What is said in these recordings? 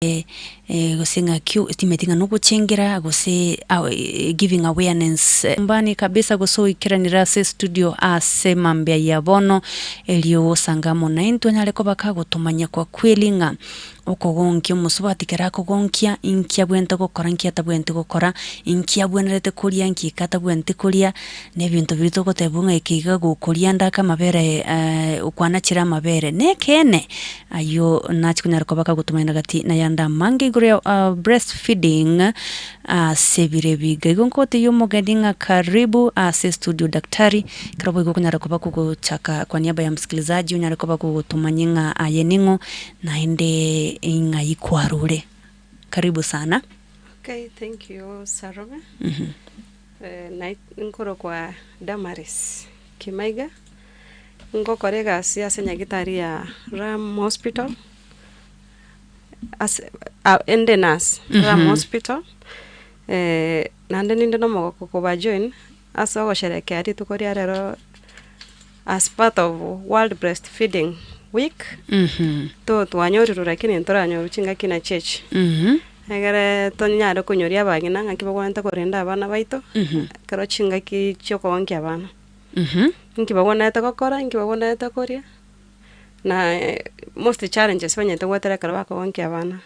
gusinga estimating no guchengira guse giving awareness mbani kabisa gusoikiranira se studio ase mambia ya bono elio sangamo na into nyareko bakagutumanya kwa kwelinga ukogonkia musubatikera kogonkia inkia bwente gukora inkia tabwente gukora inkia bwenerete kuria inkia katabwente kuria ne bintu birito gotebunga ikiga gukuria ndaka mabere ukwana chira mabere nekene ayo nachikunyareko bakagutumanya gati na yanda mangi gure breastfeeding sebire biga igonkote yo mogadinga karibu ase studio daktari karabo igukunyareko bakuguchaka kwa niaba ya msikilizaji unyareko bakugutumanyinga ayeningo na inde inga ikwarure. Karibu sana. Okay, thank you, Sarome. Nkoro kwa Damaris Kimaiga. Korega siasa nyagitari ya Ram Hospital. Endenas Ram Hospital. Nande ninde no moko kuba join asa go shereke ati tukoria rero as part of World Breastfeeding Week. To tuanyoru rakini ntoranyoru chinga kina church. Egere tonyaro kunyoria bagina ngakibagwanta korenda abana baito. Karo chinga ki chokongya abana. Nkibagwana gukora nkibagwana koria. Na most challenges when you watera karaba kongya abana.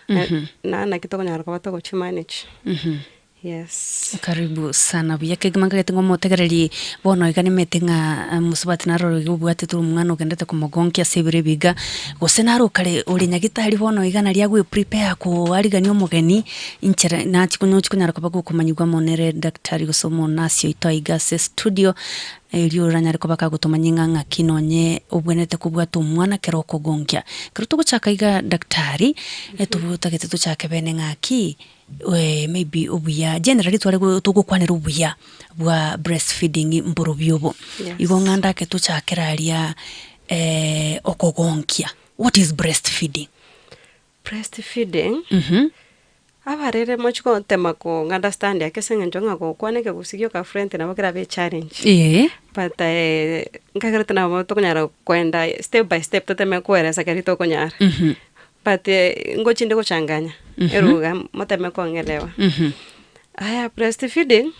Na kitokonyaro kwa to manage. Yes. Karibu sana biyake gimanga getingo motegereri bono igani metinga musubati naro gubwate turu mwana ugendete kumogonkia sebire biga gosenaro kare uri nyagitari bono igana lyagwe prepare ko arigani omugeni inchera na chikunyara kubagu kumanyigwa monere daktari gosomo nasio itoiga se studio elio ranyareko bakagutumanyinga ngakinonye obwenete kubwata umwana keroko gonkia kiruto guchaka iga daktari etubutagete tuchake bene ngaki maybe ubuya generally tware tugukwanira ubuya bwa breastfeeding mburubyobo igonganda ke tuchakiraria okogonkia. What is breastfeeding? Breastfeeding abarere mochiko tema ko understand ya kesenga njonga ko kwaneke gusigyo ka friend na bakira be challenge but ngakireta na moto kunyara kwenda step by step toteme kueresa karito kunyara but ngochinde kuchanganya eruga moteme kuongelewa aya breastfeeding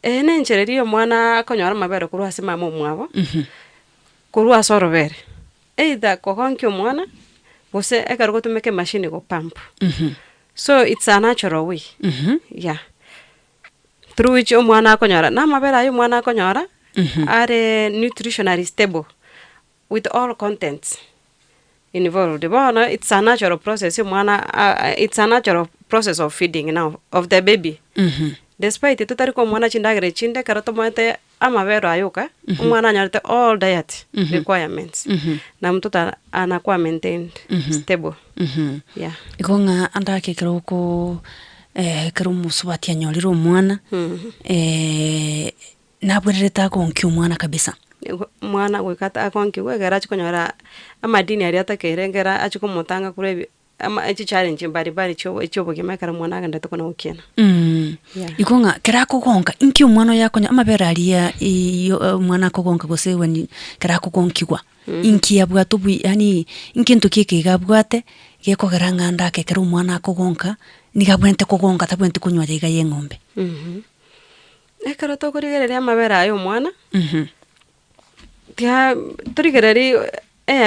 nenchererio mwana akonyora mabere kurwa sima mumwabo kurwa sorobere either kokonkyo mwana bose ekarugo tumeke machine go pump so it's a natural way yeah through which mwana akonyora na mabere ayo mwana akonyora are nutritionally stable with all contents involved. It's a natural process. It's a natural process of feeding now of the baby. Despite it, tutariko mwana chindagre chinde karoto mwete amabero ayoka mwana nyarete all diet requirements. Na mtoto anakuwa maintained stable. Yeah. Ikonga andake keroko musubati anyoliro mwana na bwereta konkyo mwana kabisa. Mwana gwikata akonki gwegera chikonyora amadini ari atakerengera achikumutanga kurebi ama echi challenge bari cyo bugimekara mwana aganda tokona ukena ikonga kerako gonka inki umwana yakonya amabera aria mwana kogonka gose when kerako gonkigwa inki yabwato yani inkintu kikiga bwate geko geranga ndake keru mwana kogonka nigabwente kogonka tabwente kunywa yiga yengombe ekaro tokorigereria amabera ayo mwana tia turigereri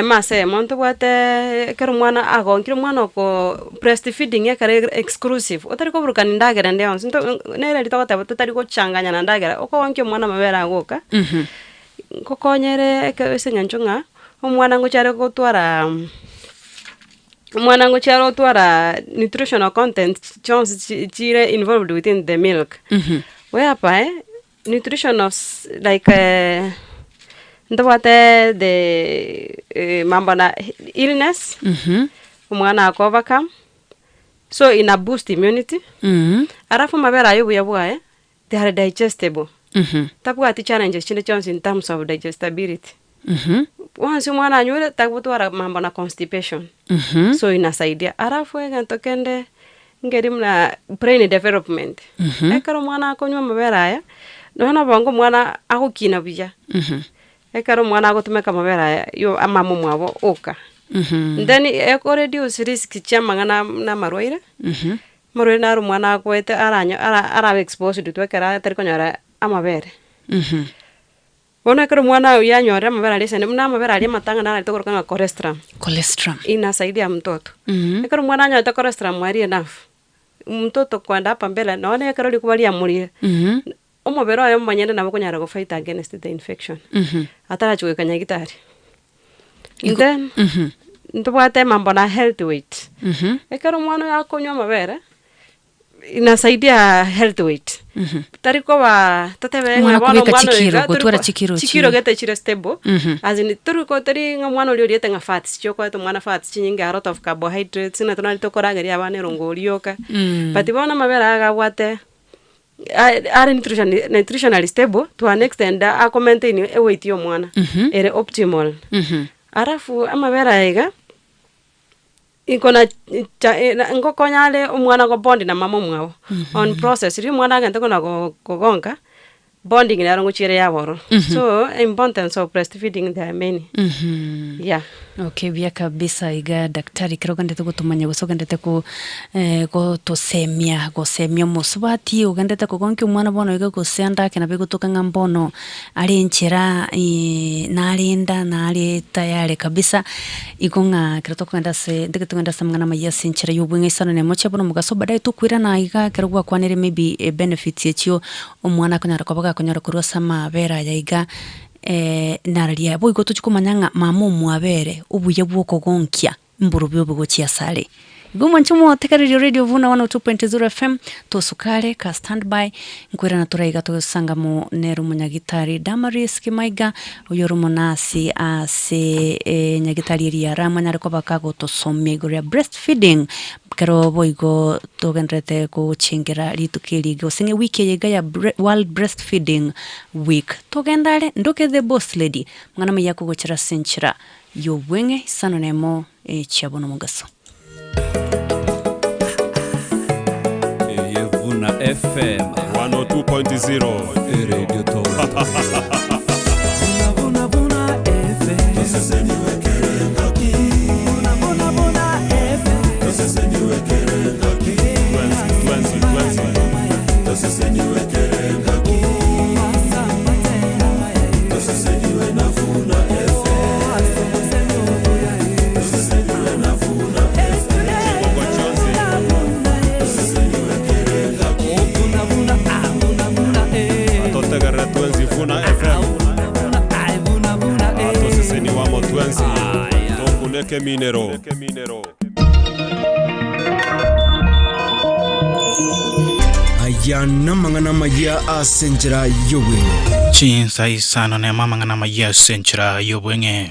mase monto bwate kero mwana agonkire mwana ko breastfeeding yakare exclusive otari ko burukana ndagera ndeon sinto nere litogota tutari ko changanya na ndagera okonkye mwana mabera agoka kokonyere esenyanchunga omwana ngochare gotwara mwana ngochare gotwara nutritional content chance chire involved within the milk whereby nutritional like ndawate the mambana illness umwana ko overcome so in a boost immunity arafu mabera ayo buya they are digestible tabu ati challenges chine chance in terms of digestibility once umwana anyure takubutwara mambana constipation so inasaidia arafu egantokende ngerimna brain development ekaro mwana akonywa mabera aya nona bongo mwana akukina buya ekaro mwana agotumeka mabera yo amamu mwabo oka then eko reduce risk chama na marwaire marwaire na rumwana kwete ara exposed to kera terikonyora amabere bona kero mwana uyanyora amabere alise na amabere ali matanga na alitoka cholesterol inasaidia mtoto kero mwana anyota cholesterol mwari enough mtoto kwenda hapa mbele naona kero likubalia muri umubere oyo manyende nabo kunyara go fight against the infection atara chwe kanyagitari then ntubwate mambo na health weight ekero mwana yakonywa amabere inasaidia health weight tariko ba tatebe ngabona mwana chikiro gete chire stable as in turiko tari ngamwana olioriete nga fats choko to mwana fats chinyinga a lot of carbohydrates na tonali tokorageri abane rongorioka but bona mabera agabwate are nutritionally stable to an extent a maintain a weight yo mwana ere optimal arafu amabera ega ikona ngokonyale umwana go bond na mama mwawo on process ri mwana agente kona gogonga bonding na rongo chire yaboro so importance of breastfeeding there many yeah okay bia kabisa iga daktari kiroga ndete gutumanya gusoga ndete ku gosemia musubati ugandete kugonki umwana bono iga gusenda kena bigutuka ngambono ali nchira na alinda na ali tayari kabisa igonga kiroto kwenda se ndike tugenda samngana mayasi nchira yubwinga isano ne mocha bono mugaso badai tukwira na iga kirogwa kwanere maybe benefits yechio umwana kunyara kwabaga kunyara kurwa sama bera ya iga nararia bo igoto chikumanyanga mama mwabere ubuye bwoko gonkia mburubyo bwochia sale gumanchumo tekariri radio vuna 102.0 FM to sukare ka standby nkwira na turaiga to sanga mu neru munyagitari Damaris Kimaiga uyoru monasi ase nyagitari ya ramanya reko bakago to somegore breastfeeding kero boigo to genrete ko chingira litukiri go singe wiki yega ya World Breastfeeding Week to gendale ndoke the boss lady mwana mayako gochira senchira yo bwenge sano nemo chiabono mugaso Yevuna FM 102.0 Radio Top. Vuna FM. Sasa niwekere ngaki. Vuna FM. Sasa niwekere ngaki. Cleanse. Sasa niwekere ngaki. Sasa niwe na Vuna FM. Sasa niwe na Vuna FM. Vuna FM. Entonces ni vamos tuensi. Tokuneke minero. Ayana mangana maya asenjera yowe. Chin sai sano ne mangana maya asenjera yowe.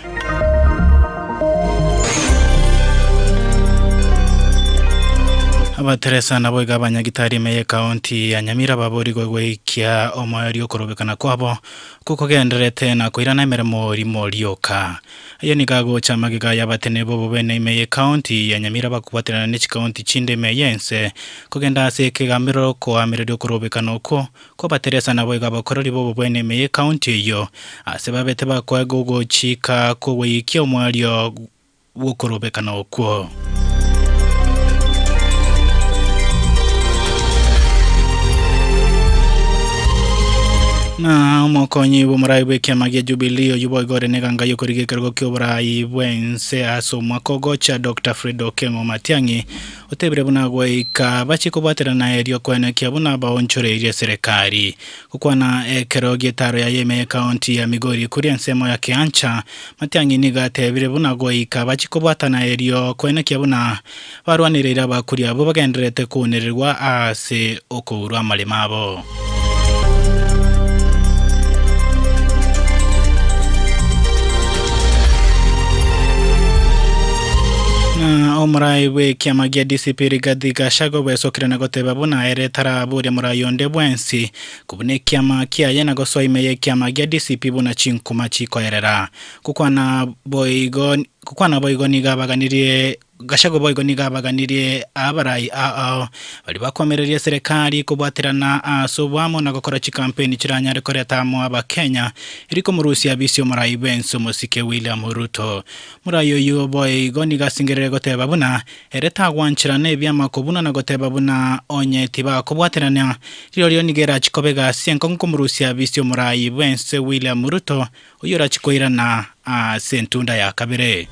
Abateresa na boiga banyagitari meye kaunti ya Nyamira babori gwe kia omoyari okorobekana kwabo kuko genderete na koirana emeremo rimorioka ayo nigago chamagiga yabatene bobo bene meye kaunti ya Nyamira bakubaterana ne kaunti chinde meyense kugenda ase kegamiro ko amerero okorobekana ko bateresa na boiga bakorori bobo bene meye kaunti yo ase babete bakwago chika ko we kia omoyario okorobekana ko na mokonyi bumuraibe kiamagia Jubilee yubo gore neganga yokorige kergo kyoburai bwense aso mwakogo cha Dr. Fredo Kengo Matiangi otebire bunagwa ika bachiko baterana erio kwene kyabuna baonchore ire serikali kukwana ekero gitaro ya Yeme County ya Migori kuri ensemo ya Kiancha Matiangi niga tebire bunagwa ika bachiko batana erio kwene kyabuna barwanirira bakuri abo bagenderete kunererwa ase okurwa malimabo omurai we kiamagia DCP Rigathi Gachagua besokire na goteba buna ere tarabure murayonde bwensi kubune kiama kia yena gosoime ye kiamagia DCP buna chinkuma chikoerera kukwana boigo niga baganirie Gashago boygo nigabaganirie abarai bali bakomererie serikali kubwatirana asubwamo na gukora campaign kiranya rekoreta mu abakenya iriko murusia bisyo murai benso musike William Ruto murayo yo boygo nigasingerere goteba buna ereta gwanchirane byama kubuna na goteba buna onye tiba kubwatirana ryo nigera chikobega sienko murusia bisyo murai benso William Ruto uyora chikoirana sentunda ya kabere.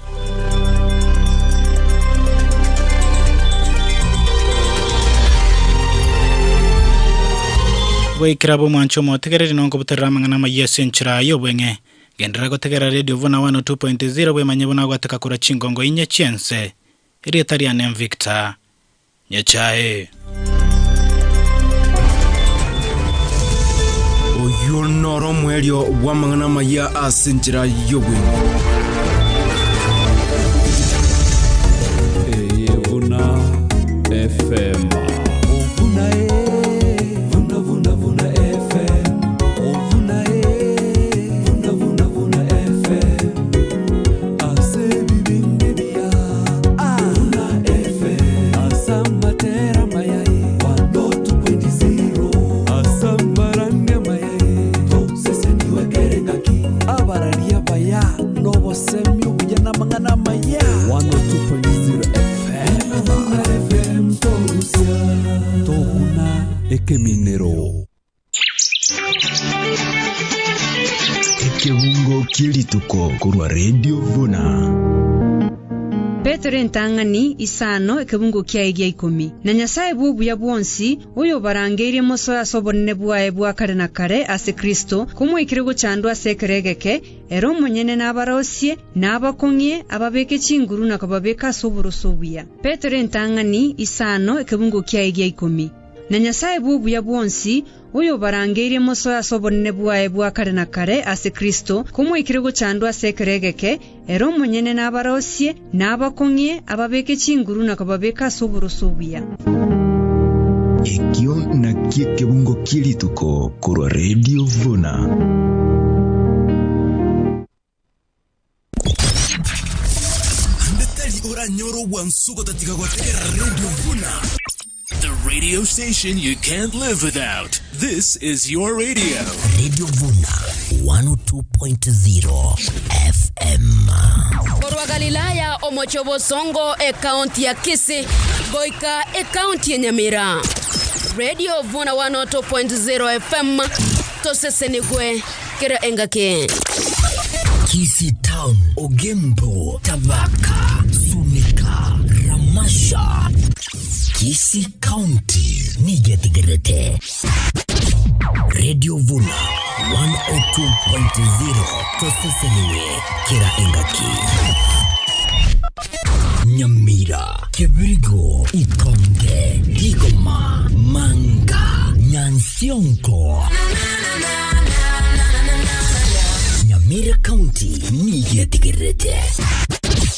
Wei kirabo mancho mo tegere nongo butera mangana mayese nchira yo bwenge gendera go tegera Radio Vuna 102.0 bwe manyebona gwataka kura chingongo inye chiense iri tariane Victor nyechae Oyo noro mwelio wa mangana maya asinjira yo bwenge Vuna FM Vuna Minero Ekebungo kilituko kurwa Radio Vuna Petro ntangani isano ekebungo kyaigya 10 na nyasaye bubu ya bwonsi uyo barangeire moso yasobonne bwae bwa kare na kare ase Kristo kumwe ikirego chandwa sekeregeke ero munyene n'abarosie n'abakonye ababeke chinguru na kababeka soburosobuya Petro ntangani isano ekebungo kyaigya 10 na nyasaye bubu ya bwonsi uyo barangeire moso yasobonne bwae bwa kare na kare ase Kristo kumwe ikirego chandwa sekeregeke ero munyene n'abarosie n'abakonye ababeke chinguru na kababeka soburosobuya Ekio na kebungo kilituko kurwa Radio Vuna Andetali ora nyoro wansuko tatika kwa Radio Vuna The radio station you can't live without. This is your radio. Radio Vuna 102.0 FM. Korwa Galilaya Omochobo Songo county ya Kisii, Goika county ya Nyamira. Radio Vuna 102.0 FM. Tosesenigwe kera engake. Kisii Town, Ogembo, Tabaka, Sumika, Ramasha. Kisii County, Nigetigerete. Radio Vuna 102.0 Toseseniwe kera engaki. Nyamira, Kibirigo, Ikonge, Ligoma, Manga, Nyansionko. Nyamira County, Nigetigerete.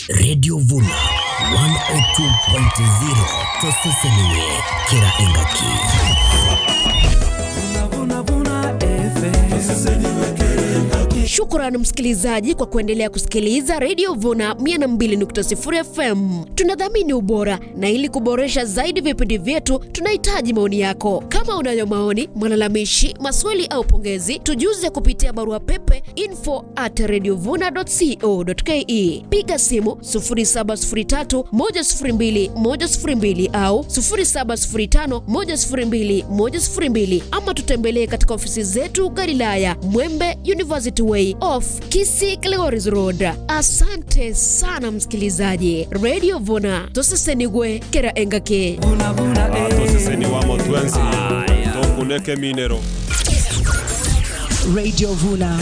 Radio Vuna 102.0 Toseseniwe kera engaki. Shukrani msikilizaji kwa kuendelea kusikiliza Radio Vuna 102.0 FM. Tunadhamini ubora na ili kuboresha zaidi vipindi vyetu tunahitaji maoni yako. Kama unayo maoni, malalamishi, maswali au pongezi, tujuze kupitia barua pepe info@radiovuna.co.ke. Piga simu 0703102102 au 0705102102 ama tutembelee katika ofisi zetu Galilaya, Mwembe University Way off Kisii Kilgoris Road. Asante sana msikilizaji. Radio Vuna tosesenigwe kera engake. Toseseni wa motwenzi tokuneke minero. Radio Vuna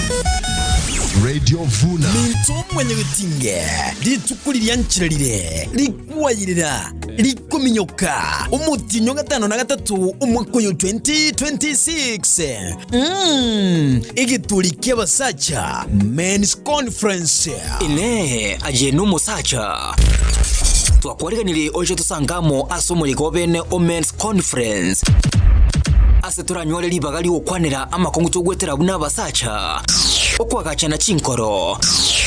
Minto mwenye witinge litukulirya nchirarire likwayirira likuminyoka umutinyo gatano na gatatu umwaka wa 2026 igituri ky'abasacha Men's Conference ine ajenu musacha twakwareganire oje tusangamo asomuriko bene Men's Conference ase turanyore libagali okwanira amakongo tugwetera buna basacha okwagachana chinkoro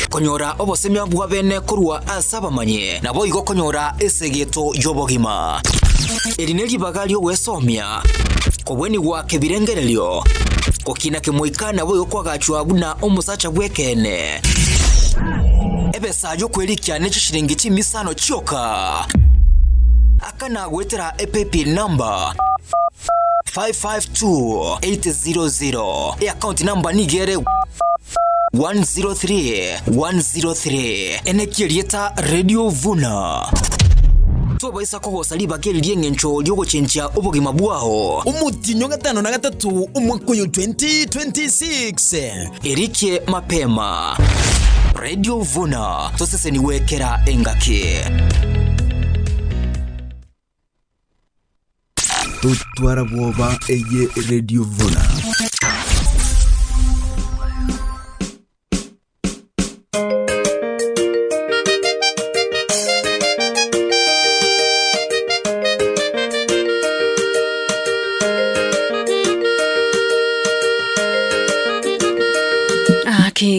konyora obosemya bwa bene kurwa asabamanye nabo igo konyora esegeto yobogima erineli bagalio wesomya kobweni gwake birengerelio kokina kemoikana boyo kwagachwa buna omusacha bwekene ebesajo kwelikia necho shiringi chimisano choka akana gwetera epepi number 552800 account number nigere 103 enekirieta Radio Vuna tubaisa ko saliba keliye ngencho lyogo chenja obogima bwaho umutinyo gatano na gatatu umwaka wa 2026 Erikie mapema Radio Vuna tosese niwekera engake tutwara bwoba eye Radio Vuna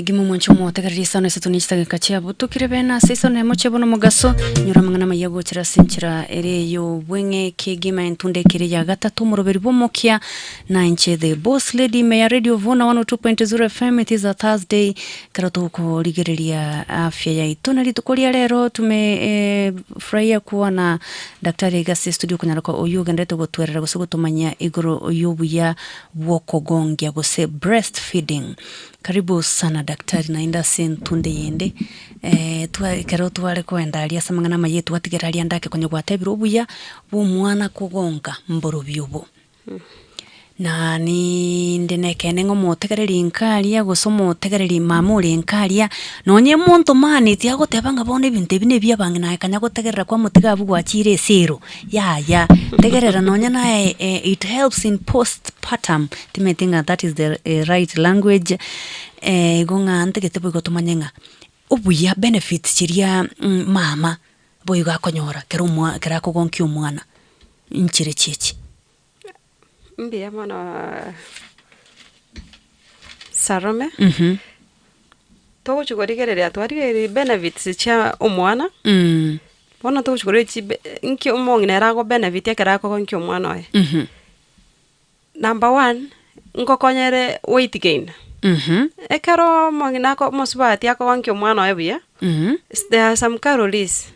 gimu mwancho motegariri sano setunista kachia butukire bena seso ne moche bono mugaso nyura mangana mayago chira sinchira ere yo bwenge kegima entunde kire ya gatatu muroberi bomokia na inche the boss lady me Radio Vuna 102.0 FM. It is a Thursday karato ko ligereria afya ya itona litukolia lero tume furahia kuwa na daktari gasi studio kunyara kwa oyu gendeto gotwerera gusugo tumanya igoro oyu ya wokogongia gose breastfeeding. Karibu sana daktari na inda sentunde yende kero tuwale kwenda alia samangana mayetu watigera alia ndake kwenye gwatebiro obuya bu mwana kugonga mboro byubo na ni ndenekene ngo motegereri nkalia gosomo tegereri mamuri nkalia nonye muntu mani ti agotebanga bone binte bine bya bangina kanya gotegerera kwa mutiga bugwa chire zero ya tegerera nonye na it helps in postpartum timetinga that is the right language gonga antegete bwo gotomanyenga obuya benefits chiria mama boyo gakonyora kerumwa kerako gonki umwana inchire chichi mbia mwana sarome to chugorigerera twari benefits cha umwana bona to chugoreci inki umongi nera go benefit yakera ko nki umwana oye number 1 ngokonyere weight gain ekero mongi nako mosubati yako nki umwana oye bia there are some calories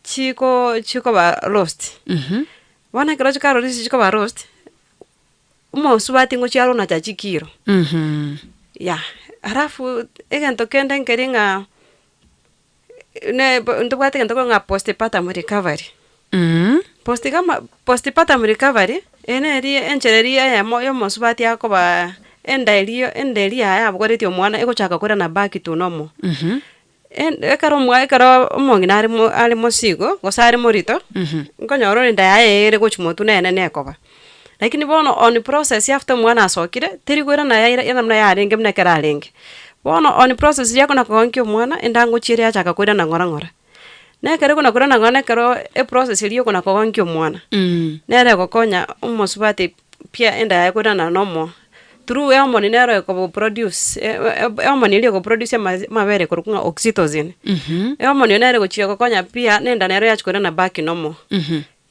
chiko ba roast bona kero calories chiko ba roast usubati ngo chiaro na chachikiro ya halafu egento kende nkeringa ne ndobwate ngento nga postpartum recovery postpartum recovery eri enchereri ya yo musubati yako ba endelia ya bugoreti omwana egochaka kura na back to normal ekaro omongi ari mosigo gosari morito nkonyoro nda ya ere gochimotu nene nekoba lakini bono on process after mwana asokire terigwera na ya namna ya renge mnekera renge bono on process yako na konki mwana endango chire acha kakwira na ngora nekere kuna kura na ngona kero process iliyo kuna konki mwana nere gokonya umosubati pia enda ya kwira na nomo through hormone nero ko produce hormone iliyo ko produce mabere kurukunga oxytocin hormone nere gochire gokonya pia nenda nero ya kwira na back nomo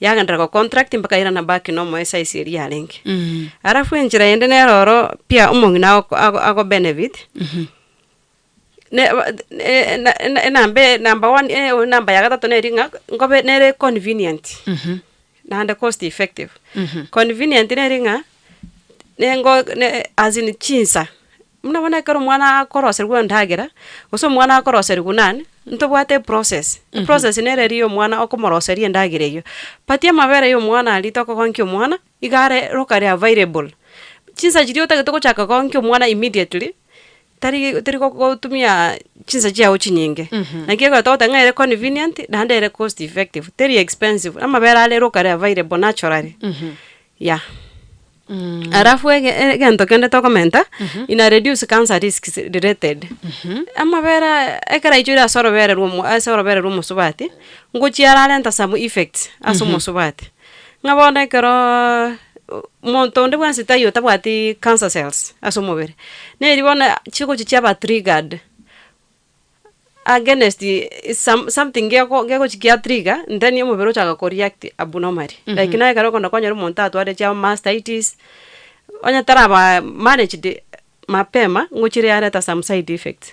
yagandra ko contract mpaka ira na back nomo esa isiri ya link arafu njira yende neroro pia umongi na ago benefit number 1 number ya gatatu neringa ngobe nere convenient na and cost effective convenient neringa nengo as in chinsa mnabona kero mwana akoroserwa ndagera oso mwana akoroserwa nani ntobwate process process nere yo mwana okomoroseria ndagire yo patia mabere yo mwana alitoko konkyo mwana igare rokare available chinsa jirio tagetoko chaka konkyo mwana immediately tari ko tumia chinsa jao chinyinge na kiego tota ngere convenient na ndere cost effective very expensive amabere ale rokare available naturally yeah arafu egento kende to komenta ina reduce cancer risks related amabera ekara ichura sorobere rumo subati ngochiara lenta some effects asumo subati ngabona kero monto nde bwansi tayo tabwati cancer cells asomobere ne ribona chiko chichaba triggered against something geko chikia trigger ndani yo mubero chaka ko react abnormally like na karo kondo kwanyoro monto atware cha mastitis onya taraba managed mapema ngochire areta some side effects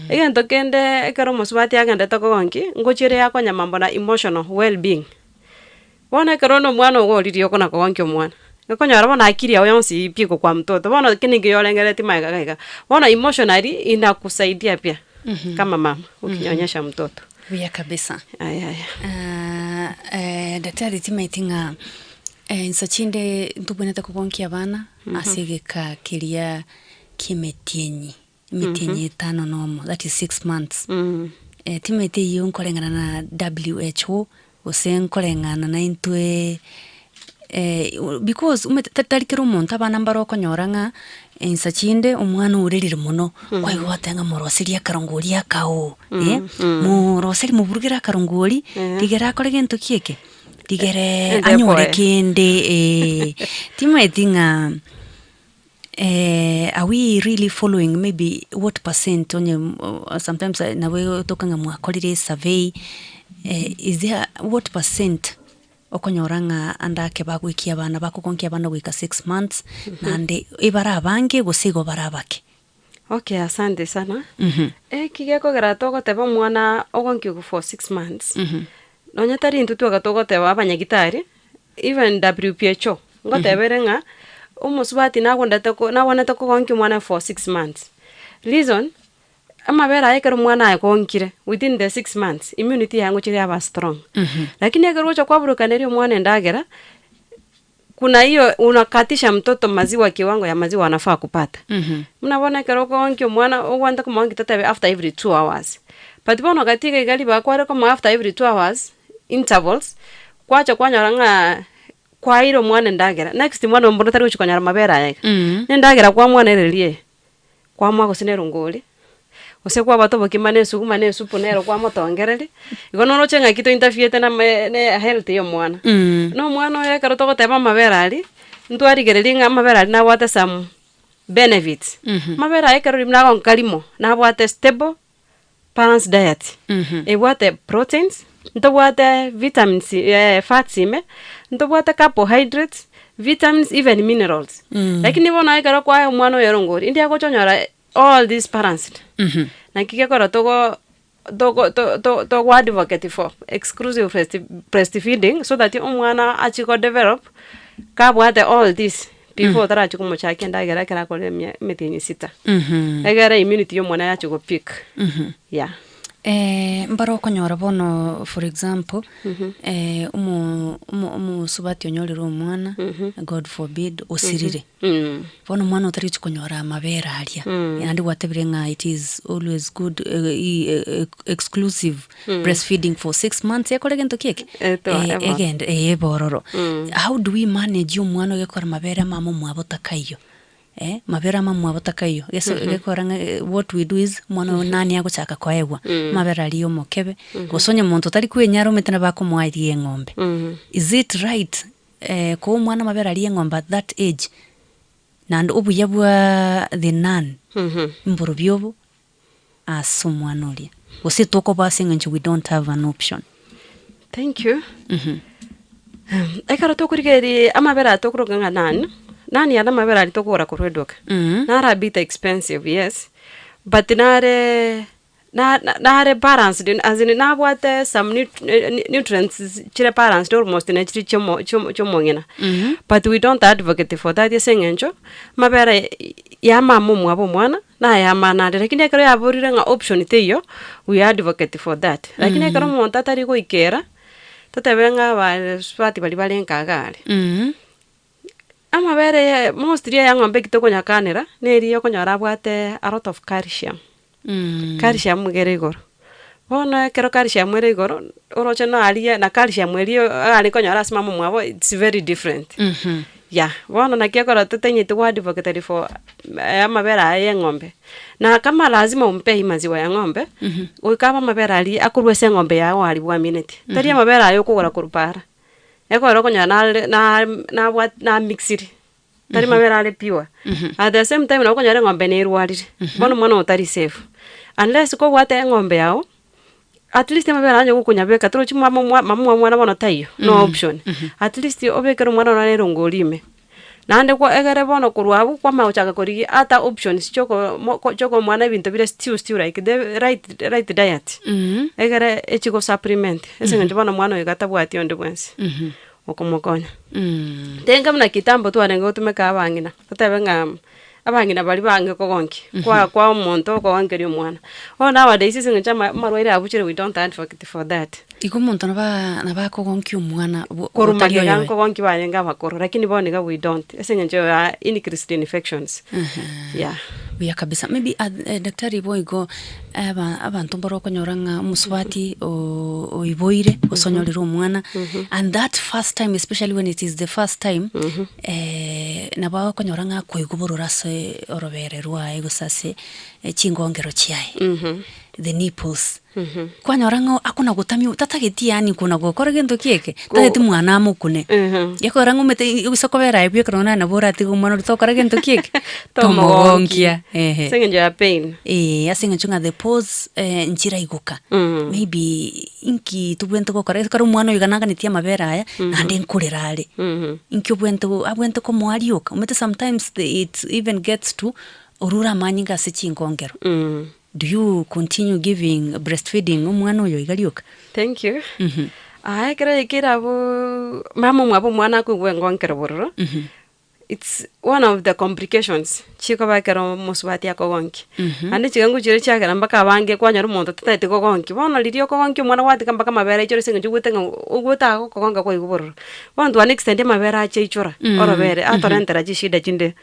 egento kende karo mosubati agenda tokonki ngochire yakonya mambo na emotional well being bona karo no mwana ogoririo kona konki omwana ngakonyara bona akiri yao yonsi piko kwa mtoto bona kinige yolengereti maika bona emotionally inakusaidia pia kama mama ukinyonyesha mtoto Vya kabisa. Aya. Daktari timaitinga nsachinde ntuboneta kukonkia bana asigeka kiria kimetienyi mitienyi tano nomo that is 6 months. Timete yo nkolengana na WHO usenkolengana na intwe because tatarikero umuntu abana mbaroko nyoranga ensachinde umwana urerire muno kwayo watenga morosiria karongori akao moroseri muburugira karongori digera kore gento kieke digere anyore kende timaitinga are we really following maybe what percent onye sometimes nawe tokanga mwakolire survey is there what percent okonyoranga andake bagwikia bana bakukonkia bana gwika 6 months nande ibara bange gusigo barabake. Okay, asante sana. Kigeko garato teba mwana ogonkio for 6 months. Nonya tari ntutu gatogo teba abanyagitari even WHO ngoteberenga umusubati nagondate ko nabonete ko gonkio mwana for 6 months. Reason amabera ayekero mwana akonkire within the 6 months immunity yangu chiri aba strong. Lakini agerocha kwaburuka nerio mwana ndagera kuna hiyo unakatisha mtoto maziwa kiwango ya maziwa anafaa kupata. Mnabona keroko onkyo mwana ogwanda kumongi tatabe after every 2 hours. But bono katika igali bakware kama after every 2 hours intervals kwacha kwanyoranga kwa iro mwana ndagera next mwana mbono tari uchikonyara mabera yake. Ndagera kwa mwana erelie kwa mwa gosinero ngoli. Ose kwa bato bokimane sugumane suponero kwa motongereri igono no chenga kito interfiete na ne health yo mwana no mwana ye karoto goteba mabera ali ntwari gereringa mabera ali na wata some benefits mabera ye karo rimna gon kalimo na wata stable balanced diet e wata proteins ndo wata vitamins fats ime ndo wata carbohydrates vitamins even minerals lakini bona ye karo kwa mwana yerongori ndia gochonyora all these balanced na kigekora togo advocate for exclusive breastfeeding so that umwana achiko develop kabwate all this before tarachi kumuchaki ndagera kera kole metinyi 6 egera immunity yo mwana yachi go peak mbaro konyora bono for example umu subati onyorero umwana god forbid osirire bono mwana utari konyora mabera aria and whatever it is always good exclusive breastfeeding for 6 months yakore gento kieke again bororo how do we manage umwana gekora mabera mama mwabotakayo mabera mamwa botakayo gekoranga what we do is mwana nani aguchaka kwaegwa mabera aliyo mokebe gosonye muntu tari kwenyaro metena bako mwairie ngombe is it right ko mwana mabera aliye ngombe at that age nand obuyabwa the nan mburu byobo asumwanoli ositoko basing nje we don't have an option. Thank you. Ekaro tokurigeri amabera tokuruganga nani ana mabera litokora kuredoka nara bit expensive yes but nare balanced as in na bwate some nutrients chire balanced almost na chiri chomo ngena but we don't advocate for that yesengenjo mabera ya mamu mwabo mwana na ya manade lakini ekero yaburire nga option teyo we advocate for that lakini ekero monta tari go ikera tatebenga ba swati bali balenkagali amabere mostly ya ngombe kitoko nyakanera neri yo konyara bwate a lot of calcium calcium mugeregoro bona kero calcium mugeregoro oroche na alia na calcium elio ali konyara simamo mwabo it's very different bona na kiakora tetenye to advocate for amabera ya ngombe na kama lazima umpe maziwa ya ngombe ukaba mabera ali akurwese ngombe yao ali bwa minute tari amabera ayo kugora kurupara eko ro konya na what na mixiri tari mabera ale pure at the same time na konya re ngombe ne irwarire bono mwana utari safe unless ko wate ngombe yao at least mabera anyo kunya beka tro chima mamu mwana bono tayo no option at least obekero mwana na ne rongolime nande kwa egere bono kurwabu kwa mauchaka korigi ata options choko mwana bintu bire stew like the right diet egere echiko supplement esenga bono mwana igatabwati onde bwensi okomokonya tenga mna kitambo tu anengo tumeka abangina tutabenga abangina bali bange kogonki kwa monto ko wangeri omwana nowadays isinga chama marwaire abuchire we don't advocate for that iko monto na ba kogonki omwana korumage ganko gonki bayenga bakoro lakini boniga we don't esinga njo increased infections yeah buya kabisa maybe daktari boigo abantu mboro konyoranga muswati o iboire osonyorero omwana and that first time especially when it is the first time na ba konyoranga koiguborora se orobere rwa egosase chingongero chiae the nipples kwanyoranga akuna gutami tatageti yani kuna gukora gento kieke tageti mwana amukune yakorango mete isokobera ibyo krona na bora ati umwana rutokora gento kieke tomogonkia sengenjo ya pain asenga chunga the pose njira iguka maybe inki tubwente gukora karo mwana yiganaga nitia mabera aya nande nkurerale inki abwente ko mwariuka umete sometimes it even gets to urura manyinga se chingongero do you continue giving breastfeeding omwana oyo igaliuka? Thank you. Kira mama mwabo mwana ku ngongero bororo. It's one of the complications. Chiko bakero muswati akogonki. Ande chigangu chire chagera mbaka bange kwanya rumonto tatete kogonki. Bono lirio kogonki mwana wati kambaka mabera ichore senga jugutenga uguta kogonga ko iguboro. Bono one extend mabera ache ichora. Orobere atorentera jishida chinde.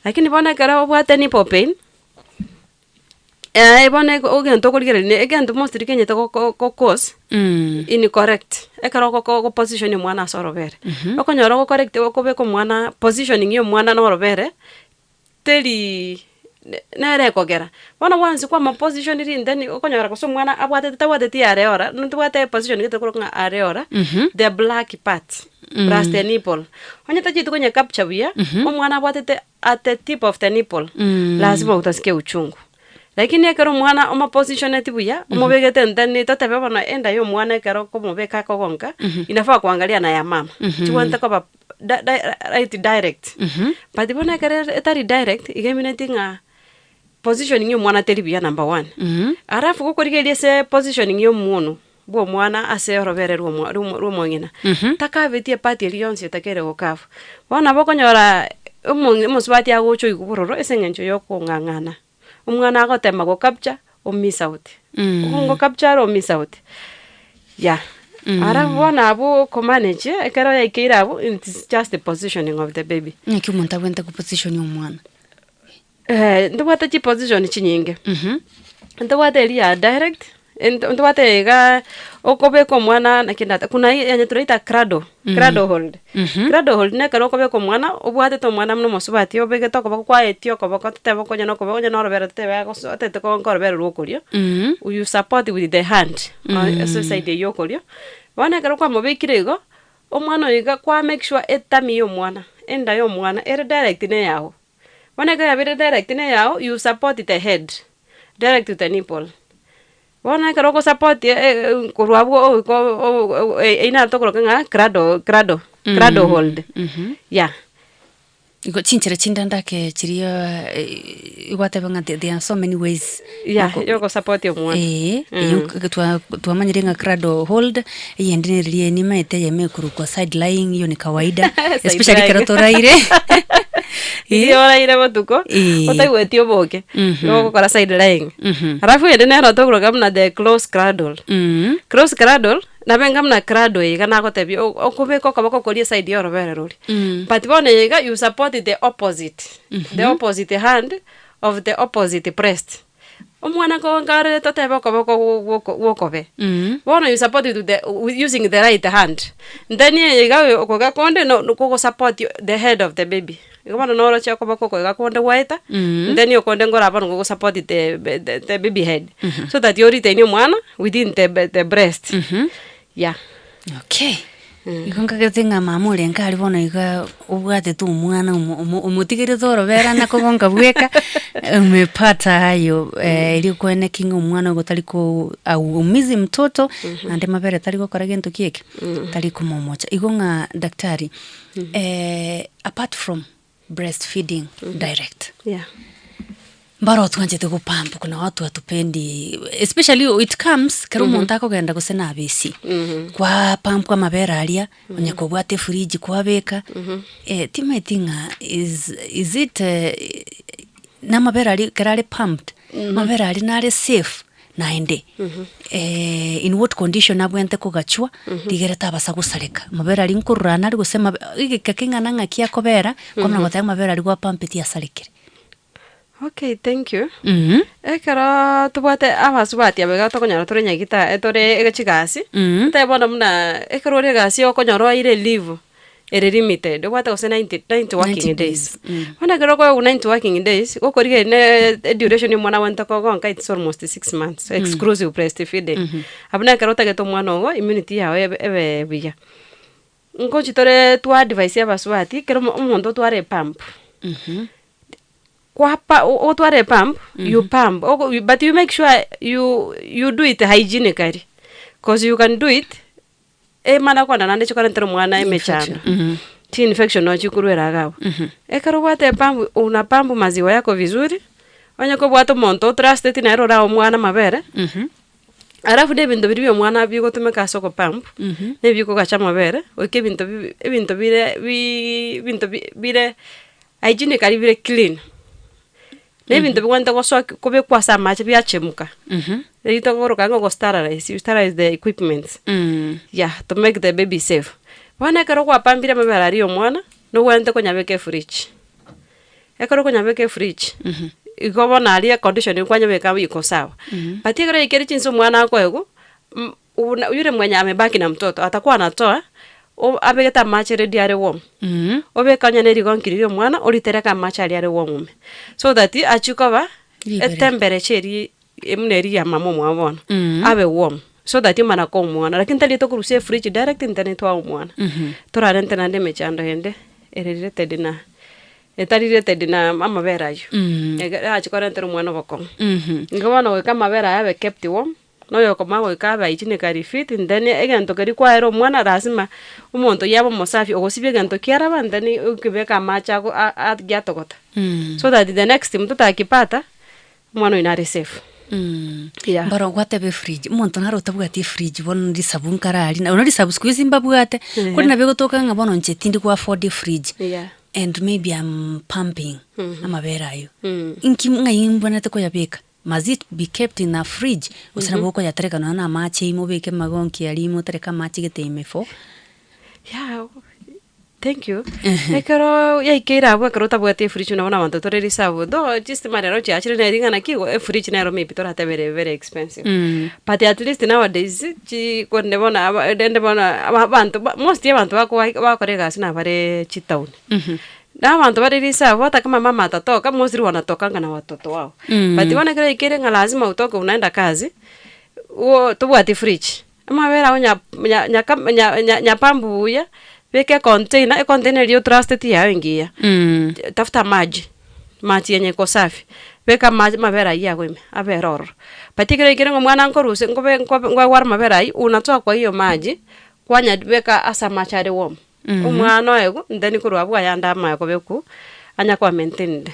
Lakini bona kara obwate ni pain. Ibone ogento koligere ne egento mostly kenye to ko cause incorrect ekaro ko position yo mwana sorobere okonyora ko correct ko be ko mwana positioning yo mwana no robere teli nere kogera bona wansi kwa ma position iri ndeni okonyora ko so mwana abwate tawate ti are ora ntwate position gete ko nga are ora the black part breast nipple onye tajitu kwenye capture bia mwana abwate at the tip of the nipple lazima utasikia uchungu. Lakini ekero mwana oma position etibuya omobegete ndani totebe bana enda yo mwana ekero ko mobeka ko gonka inafaa kuangalia na ya mama chiwanta ko right direct but bona ekero etari direct igeminatinga positioning yo mwana teribuya number 1 arafu ko korigelie se positioning yo munu bo mwana ase orobere rumo ngina takabetie party elionse takere gokafu bona bokonyora umuswati agocho igubororo esengencho yo kongangana umwana agotema go capture o miss out ngo capture o miss out ara bona abo ko manage ekero yaikira abo it's just the positioning of the baby niki umuntu agwenta ku position y'umwana ndwata chi position chinyinge ndwata elia direct ndwata ega okobe ko mwana nakindata kuna yenye tunaita cradle hold cradle hold ne karo kobe ko mwana obwate to mwana mno mosubati obege to ko kwa etio ko ko tebo ko nyano ko nyano robere tebe ko tete ko robere rokorio you support with the hand so side yokorio wana karo kwa mobekirego omwana yiga kwa make sure etami yo mwana enda yo mwana ere direct ne yao wana ga bere direct ne yao you support the head direct to the nipple. Bona karo ko support kurwabu ko ina to ko nga cradle hold iko chinchira chindanda ke chiria igwate banga there are so many ways yo ko support yo mwana tu amanyire nga cradle hold yendinirie ni maite yeme kuruko side lying yo ni kawaida especially karo toraire ora ire botuko otaiwetio boke yo ko side lying arafu yendene ro to ko gamna the close cradle na benga mna cradle igana ko tebi okubeko kabako kolie side yo robere ruri but bona yiga you support the opposite hand of the opposite breast omwana ko ngare to tebe kabako wokobe bona you support it using the right hand then yiga ko ga konde no ko support the head of the baby igomana no ro chako bako ko ga konde waita then you konde ngora bano ko support the baby head so that you retain mwana within the breast. Okay. ikonga getinga mamule nkali bona iga ubwate tu mwana umutigire thoro vera na kogonga bweka umepata hayo ili kuene kinga umwana gotaliko au umizi mtoto ande mabere taliko karagento kieke taliko momocha igonga daktari apart from breastfeeding direct mbaro twanje te kupampa kuna watu watupendi especially it comes kero muntu akogenda gusena abisi kwa pampa kwa mabera alia onye kobwate fridge kwa beka timetinga is it na mabera ali karale pumped mabera ali nare safe naende in what condition abwente kugachwa digere tabasa gusareka mabera ali nkurana ari gusema igikakinga nanga kia kobera kwa mnagota mabera ali kwa pump ti asarekere. Okay, thank you. Ekara tubate abasubati abega tokonyara torenya gita etore egachigasi. Tebona muna ekarore gasi okonyoro ire leave ere limited. Obate ose 90 working days. Wana gero kwa 90 working days okorige ne duration mwana wanta ko gonka it's almost 6 months exclusive breastfeeding. Abuna kero tageto mwana ogo immunity yawe ebe biya. Ngo chitore tu advice abasubati kero umuntu tware pump. What pump, you pump, but you make sure you do it hygienically, because you can do it. Mana kwa nande chukara ntero mwana emechana. Ti infection no chikuruera gawo. Karo wate pump una pump maziwa yako vizuri. Wanya ko bwato monto trust ti naero ra mwana mabere. Arafu de bintu biri mwana bigo tumeka soko pump. Ne bigo gacha mabere. Oke bintu bire hygienically bire clean. Nebintu bikwanta goswa kobe kwasa mache byachemuka. Rito goroka ngo sterilize, you sterilize the equipment. To make the baby safe. Wana karo kwa pambira mabera ari omwana, no wente ko nyabeke fridge. Ekaro ko nyabeke fridge. Igobo na ali condition kwa nyabeka iko sawa. But ikero ikeri chinso mwana wako ego, yule mwenye amebaki na mtoto atakuwa anatoa abegeta mache ready are warm. Obekanya neri gonkiririo mwana oritereka mache ari warm. So that achukova temperature emneri ya mama mwana. Abe warm. So that imana ko mwana. Lakini talito kuruse fridge direct internet wa mwana. Tora rente nande mechando hende related na related na mama vera yo. Achukora ntero mwana bako. Ngabana we kama vera yabe kept warm. No yo koma go ikaba ichine kari fit ndani egento kari kwa ero mwana lazima umuntu yabo mosafi ogosibe gento kiara bandani ukibeka macha go atgyatogota so that the next time tutakipata mwana ina safe. Baro gwatebe fridge umuntu naro tabwati fridge bono ndi sabun karali na onori sabu squeeze mbabwate kuri nabego toka ngabono nche tindi kwa afford fridge and maybe I'm pumping amabera ayo inki ngayimbona te ko yabeka. Must it be kept in a fridge? Usana boko ya tereka na machi imobeke magonki alimo tereka machi geteme fo. Thank you. Ekaro ya ikera abwa karo tabwate fridge na wana wanto toreri sabo do just marero chi achire na ringa na kigo fridge na ro maybe tora ta very expensive. But at least nowadays chi konde bona dende bona abantu most ya abantu bakorega sina bare chi town. Na abantu barisa hata kama mama atatoka mostly wanatokanga na watoto wao. But wana kile ikere nga lazima utoke unaenda kazi. Tubwate fridge. Ama vera nya pambu ya weke container iliyo trusted ya wengia. Tafuta maji yenye iko safi. Weka maji mabera ya gweme aberoro. But kile ikere nga mwana nkoruse ngwa war mabera unatoa kwa hiyo maji kwanya weka asa machare warm. Umwana ego ndani kurwa bwa yanda ama yakobeku anya kwa maintained.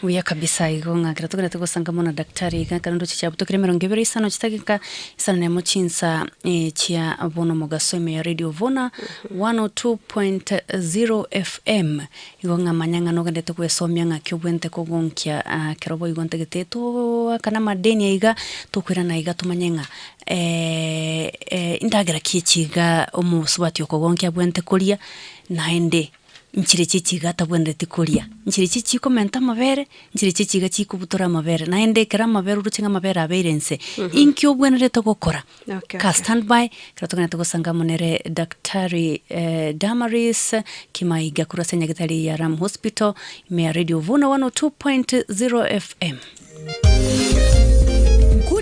Uya kabisa igonga kiratugera tugosanga mona daktari kanando chichabuto kiremero ngebere isano chitagika isano ne muchinsa chia abono mogasome ya Radio Vona 102.0 FM igonga manyanga no gende tukwesomya nga kyobwente kogonkia kerobo igonte geteto kana madeni iga tukwira na iga tumanyenga indagera kichiga omusubati okogonkia bwente kulia naende nchire chichi gata bwende tikulia nchire chichi komenta mabere nchire chichi ga chikubutora mabere naende kera mabere uruchenga mabere aberense inkyo bwenere to gukora ka standby kiratugana to gusanga monere daktari Damaris Kimaiga kurasenya gitari ya Ram Hospital me Radio Vona 102.0 FM.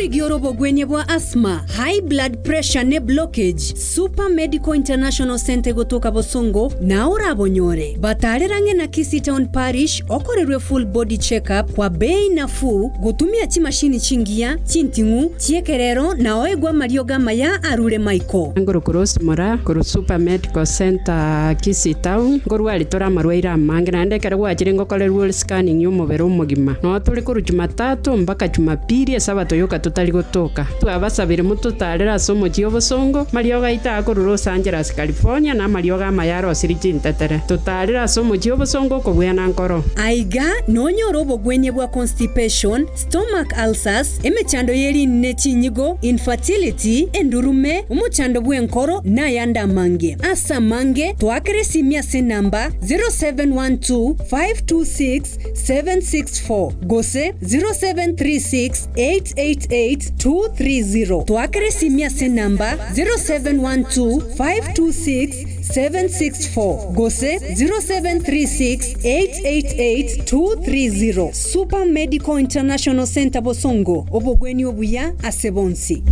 igiorobo gwenye bwa asthma, high blood pressure ne blockage, Super Medical International Center gotoka Bosongo na urabonyore. Batarerange na Kisii Town Parish okorerwe full body check-up kwa bei nafuu gutumia chimashini chingia, chintingu, chiekerero na oegwa marioga maya arure maiko. Ngoro cross mora, kuru Super Medical Center Kisii Town, ngoro alitora marwaira mange na ndekere gwa chirengo kolerwe scanning y'umubero mugima. No tuli kuru Jumatatu mpaka Jumapili Sabato yoka tutali gotoka. Twabasabire mututarera somo Bosongo, marioga ita kuru Los Angeles California na marioga mayaro siriji ntetere. Tutarera somo Bosongo ko bwana nkoro. Aiga nonyorobo gwenye bwa constipation, stomach ulcers, emechando yeri nechinyigo, infertility, endurume, umuchando bwenkoro na yanda mange. Asa mange, tuakere simia se namba 0712-526-764. Gose 0736-888-230. Tuakere simia se namba 0712-526-764. Gose 0736-888-230. Super Medical International Center Bosongo. Obogweni obuya asebonsi.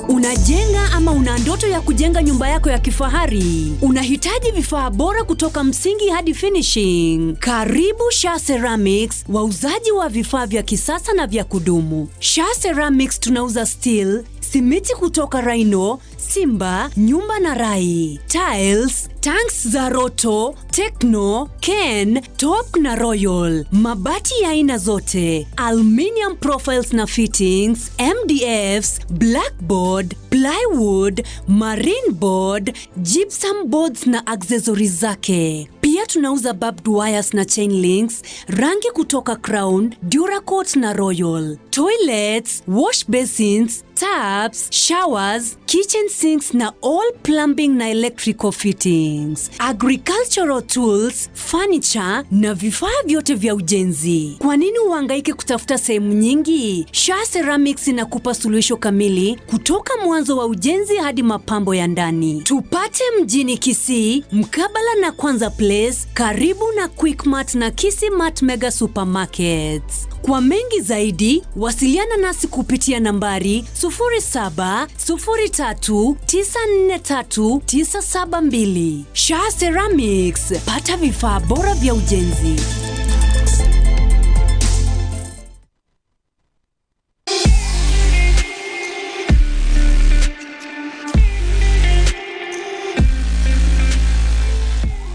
Unajenga ama una ndoto ya kujenga nyumba yako ya kifahari? Unahitaji vifaa bora kutoka msingi hadi finishing? Karibu Shah Ceramics, wauzaji wa vifaa vya kisasa na vya kudumu. Shah Ceramics tunauza steel, simiti kutoka Rhino, Simba, Nyumba na Rai, tiles, tanks za Roto, Techno, Ken, Top na Royal, mabati ya aina zote, aluminium profiles na fittings, MDFs, blackboard, plywood, marine board, gypsum boards na accessories zake. Pia tunauza barbed wires na chain links, rangi kutoka Crown, Duracoat na Royal, toilets, wash basins, taps, showers, kitchen sinks na all plumbing na electrical fittings, agricultural tools, furniture na vifaa vyote vya ujenzi. Kwa nini uhangaike kutafuta sehemu nyingi? Shah Ceramics inakupa suluhisho kamili kutoka mwanzo wa ujenzi hadi mapambo ya ndani. Tupate mjini Kisii, mkabala na Kwanza Place, karibu na Quickmart na Kisii Mart Mega Supermarkets. Kwa mengi zaidi, wasiliana nasi kupitia nambari 0703943972. Shah Ceramics, pata vifaa bora vya ujenzi.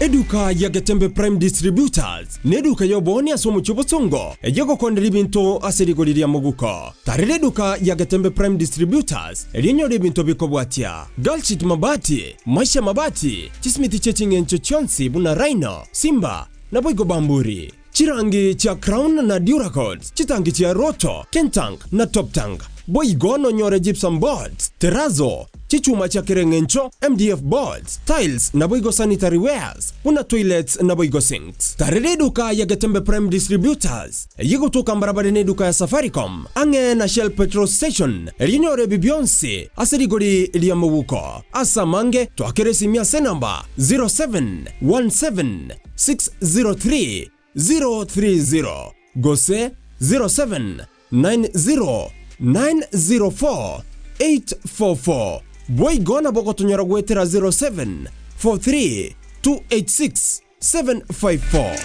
Eduka ya Getembe Prime Distributors neduka yoboni asomo Bosongo ejego kondera ibintu aserigoriria muguko. Tarire eduka ya Getembe Prime Distributors elinyora ibintu bikobwatia Galchit mabati, Maisha mabati, Chismiti chechingencho chonsi buna Rhino, Simba na Boigo Bamburi. Chirangi cha Crown na Duracoat, chitangi cha Roto, Kentang na Top Tank. Boigo no nyore gypsum boards, Terrazzo, chichuma cha Kerengencho, MDF boards, tiles na Boigo sanitary wares, una toilets na Boigo sinks. Tarire duka ya Getembe Prime Distributors yigo toka mbarabara duka ya Safaricom, ange na Shell petrol station, elinyore bibionsi aserigori iliamubuko. Asa mange tuakere simia se namba 0717-603-030. Gose 0790-904-844. Boigo na boko tunyora gwetera 0743-286-754.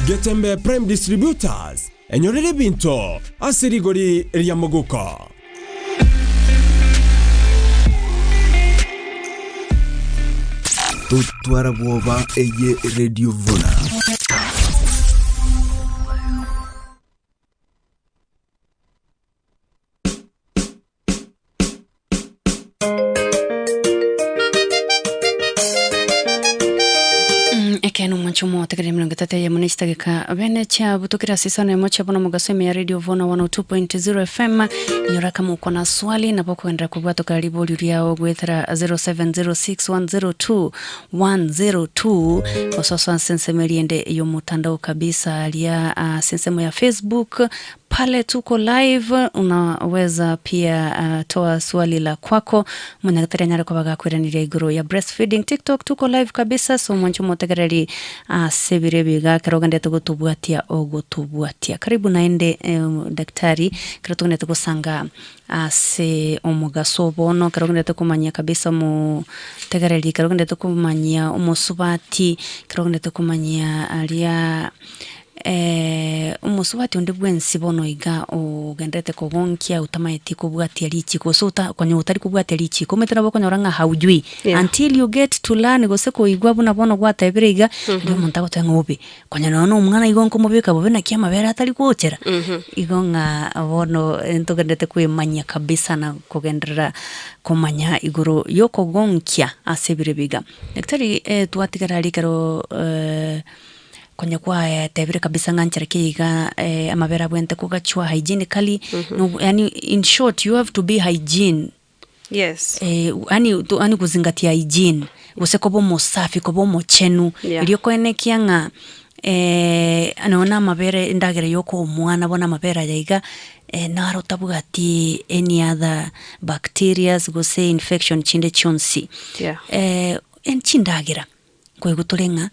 Getembe Prime Distributors enyorere binto aserigori riamuguko. Tutwara bwoba eye Radio Vona. Ekenu mwanchumo tekere mlongo tate ya munista gika bene cha butukira sisa na mocha bono mugaseme ya Radio Vona 102.0 FM. Nyora kama uko na swali na poko endra kubwato karibu liuriao gwethera 0706102102 kwa sasa sensemeli ende iyo mutandao kabisa alia sensemo ya Facebook pale tuko live, unaweza pia toa swali la kwako. Mwanakatari nyara kwa baga kwiraniria iguru ya breastfeeding. TikTok tuko live kabisa, so mwancho motegereri sebirebiga karogande tugutubuatia ogutubuatia. Karibu naende daktari karotugane tugusanga se omugaso bono karogande tukumanya kabisa mu tegereri karogande tukumanya umusubati karogande tukumanya alia umusubati onde bwensi bono iga ugendete kogonkia utamaiti kubwatia lichi kosuta kwenye utari kubwatia lichi kometera boko nyoranga haujui until you get to learn goseko igwa buna bono gwata ebiriga ndio montago tengobe kwenye nono umwana igonko mubika bobe na kiama bera atari kuochera igonga bono entogendete kwemanya kabisa na kugendera komanya iguru yoko gonkia asebiribiga daktari tuatigara likero konya kwa tebire kabisa nganchara kiga amabera bwente kugachwa hygienically no, yani in short you have to be hygiene. Yes. Ani kuzingatia hygiene usekobo mosafi kobo mochenu iliyo koenekianga anaona mabere ndagere yoko omwana bona mabera yaiga naro tabugati any other bacteria gose infection chinde chonsi enchindagira kwegutulenga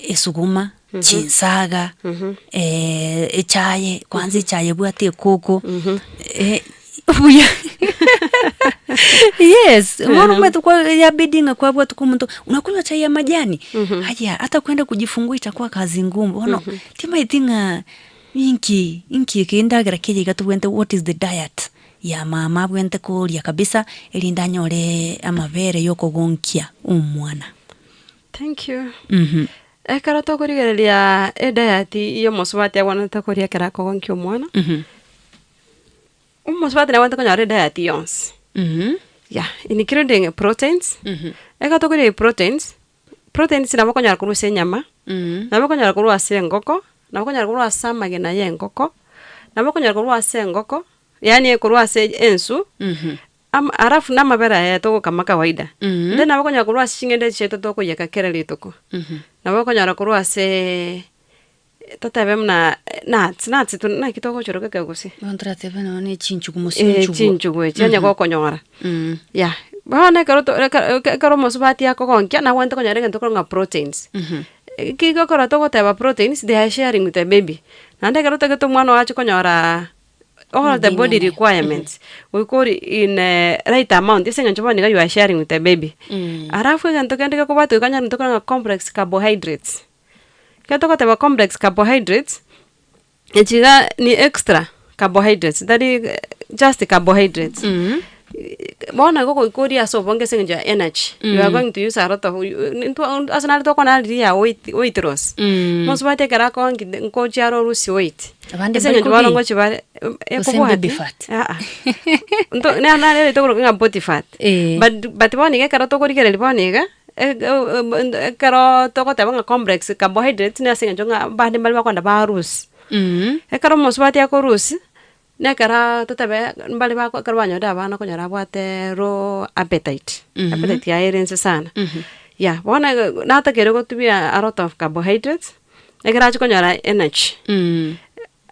esuguma chinsaga echaye kwanza echaye bwate koko yes mbona umetukwa ya bidinga kwa bwatu kumuntu unakunywa chai ya majani haya hata kwenda kujifungua itakuwa kazi ngumu ono tima itinga inki kindagira kije gatubwente what is the diet ya mama bwente ko ya kabisa elindanyore amabere yoko gonkia umwana. Thank you. Ekarato kurigereria diet iyo musubati agwana takoria kerako gonkio mwana. Musubati na wanta konyare diet yons. Yeah, including proteins. Ekarato kurigereria proteins na bakonyara kuruse nyama. Na bakonyara kuruse ngoko, na bakonyara kuruse magena ye ngoko. Na bakonyara kuruse ngoko, yani kuruse ensu. Arafu na mabera ya toko kama kawaida. Then nabako nyakurwa shingende cheto toko yakakereli toko. Nabako nyakurwa se tatabe mna nuts tu na kitoko choroka kagusi. Ndra tebe na ni chinchugu mosinchugu. Chinchugu chanya go konyora. Yeah. Bana karo mosubati yako konkia na wanta konyarenga toko nga proteins. Kiko karo toko teba proteins they are sharing with the baby. Nande karo toko mwana wacho konyora all the body requirements we call in right amount isenga nchoba niga you are sharing with the baby arafu ganto kende ko batu kanya ntoko na complex carbohydrates kato ko teba complex carbohydrates echiga ni extra carbohydrates that is just carbohydrates bona go koria so bonge senga energy you are going to use a lot of asana to kona ria weight loss most bate kara ko nko charo rusi weight senga jwalo ngo chibare baby fat nto na le to ko body fat but bona ke kara to ko rikere bona ga karo to ko taba complex carbohydrates na senga jonga bande malwa kwanda ba rusi karo most bate ko rusi nekara tatabe mbali ba karwanyo da bana ko nyara bwate ro appetite appetite ya irense sana yeah bona na ta kero go tubia a lot of carbohydrates ekara ko nyara energy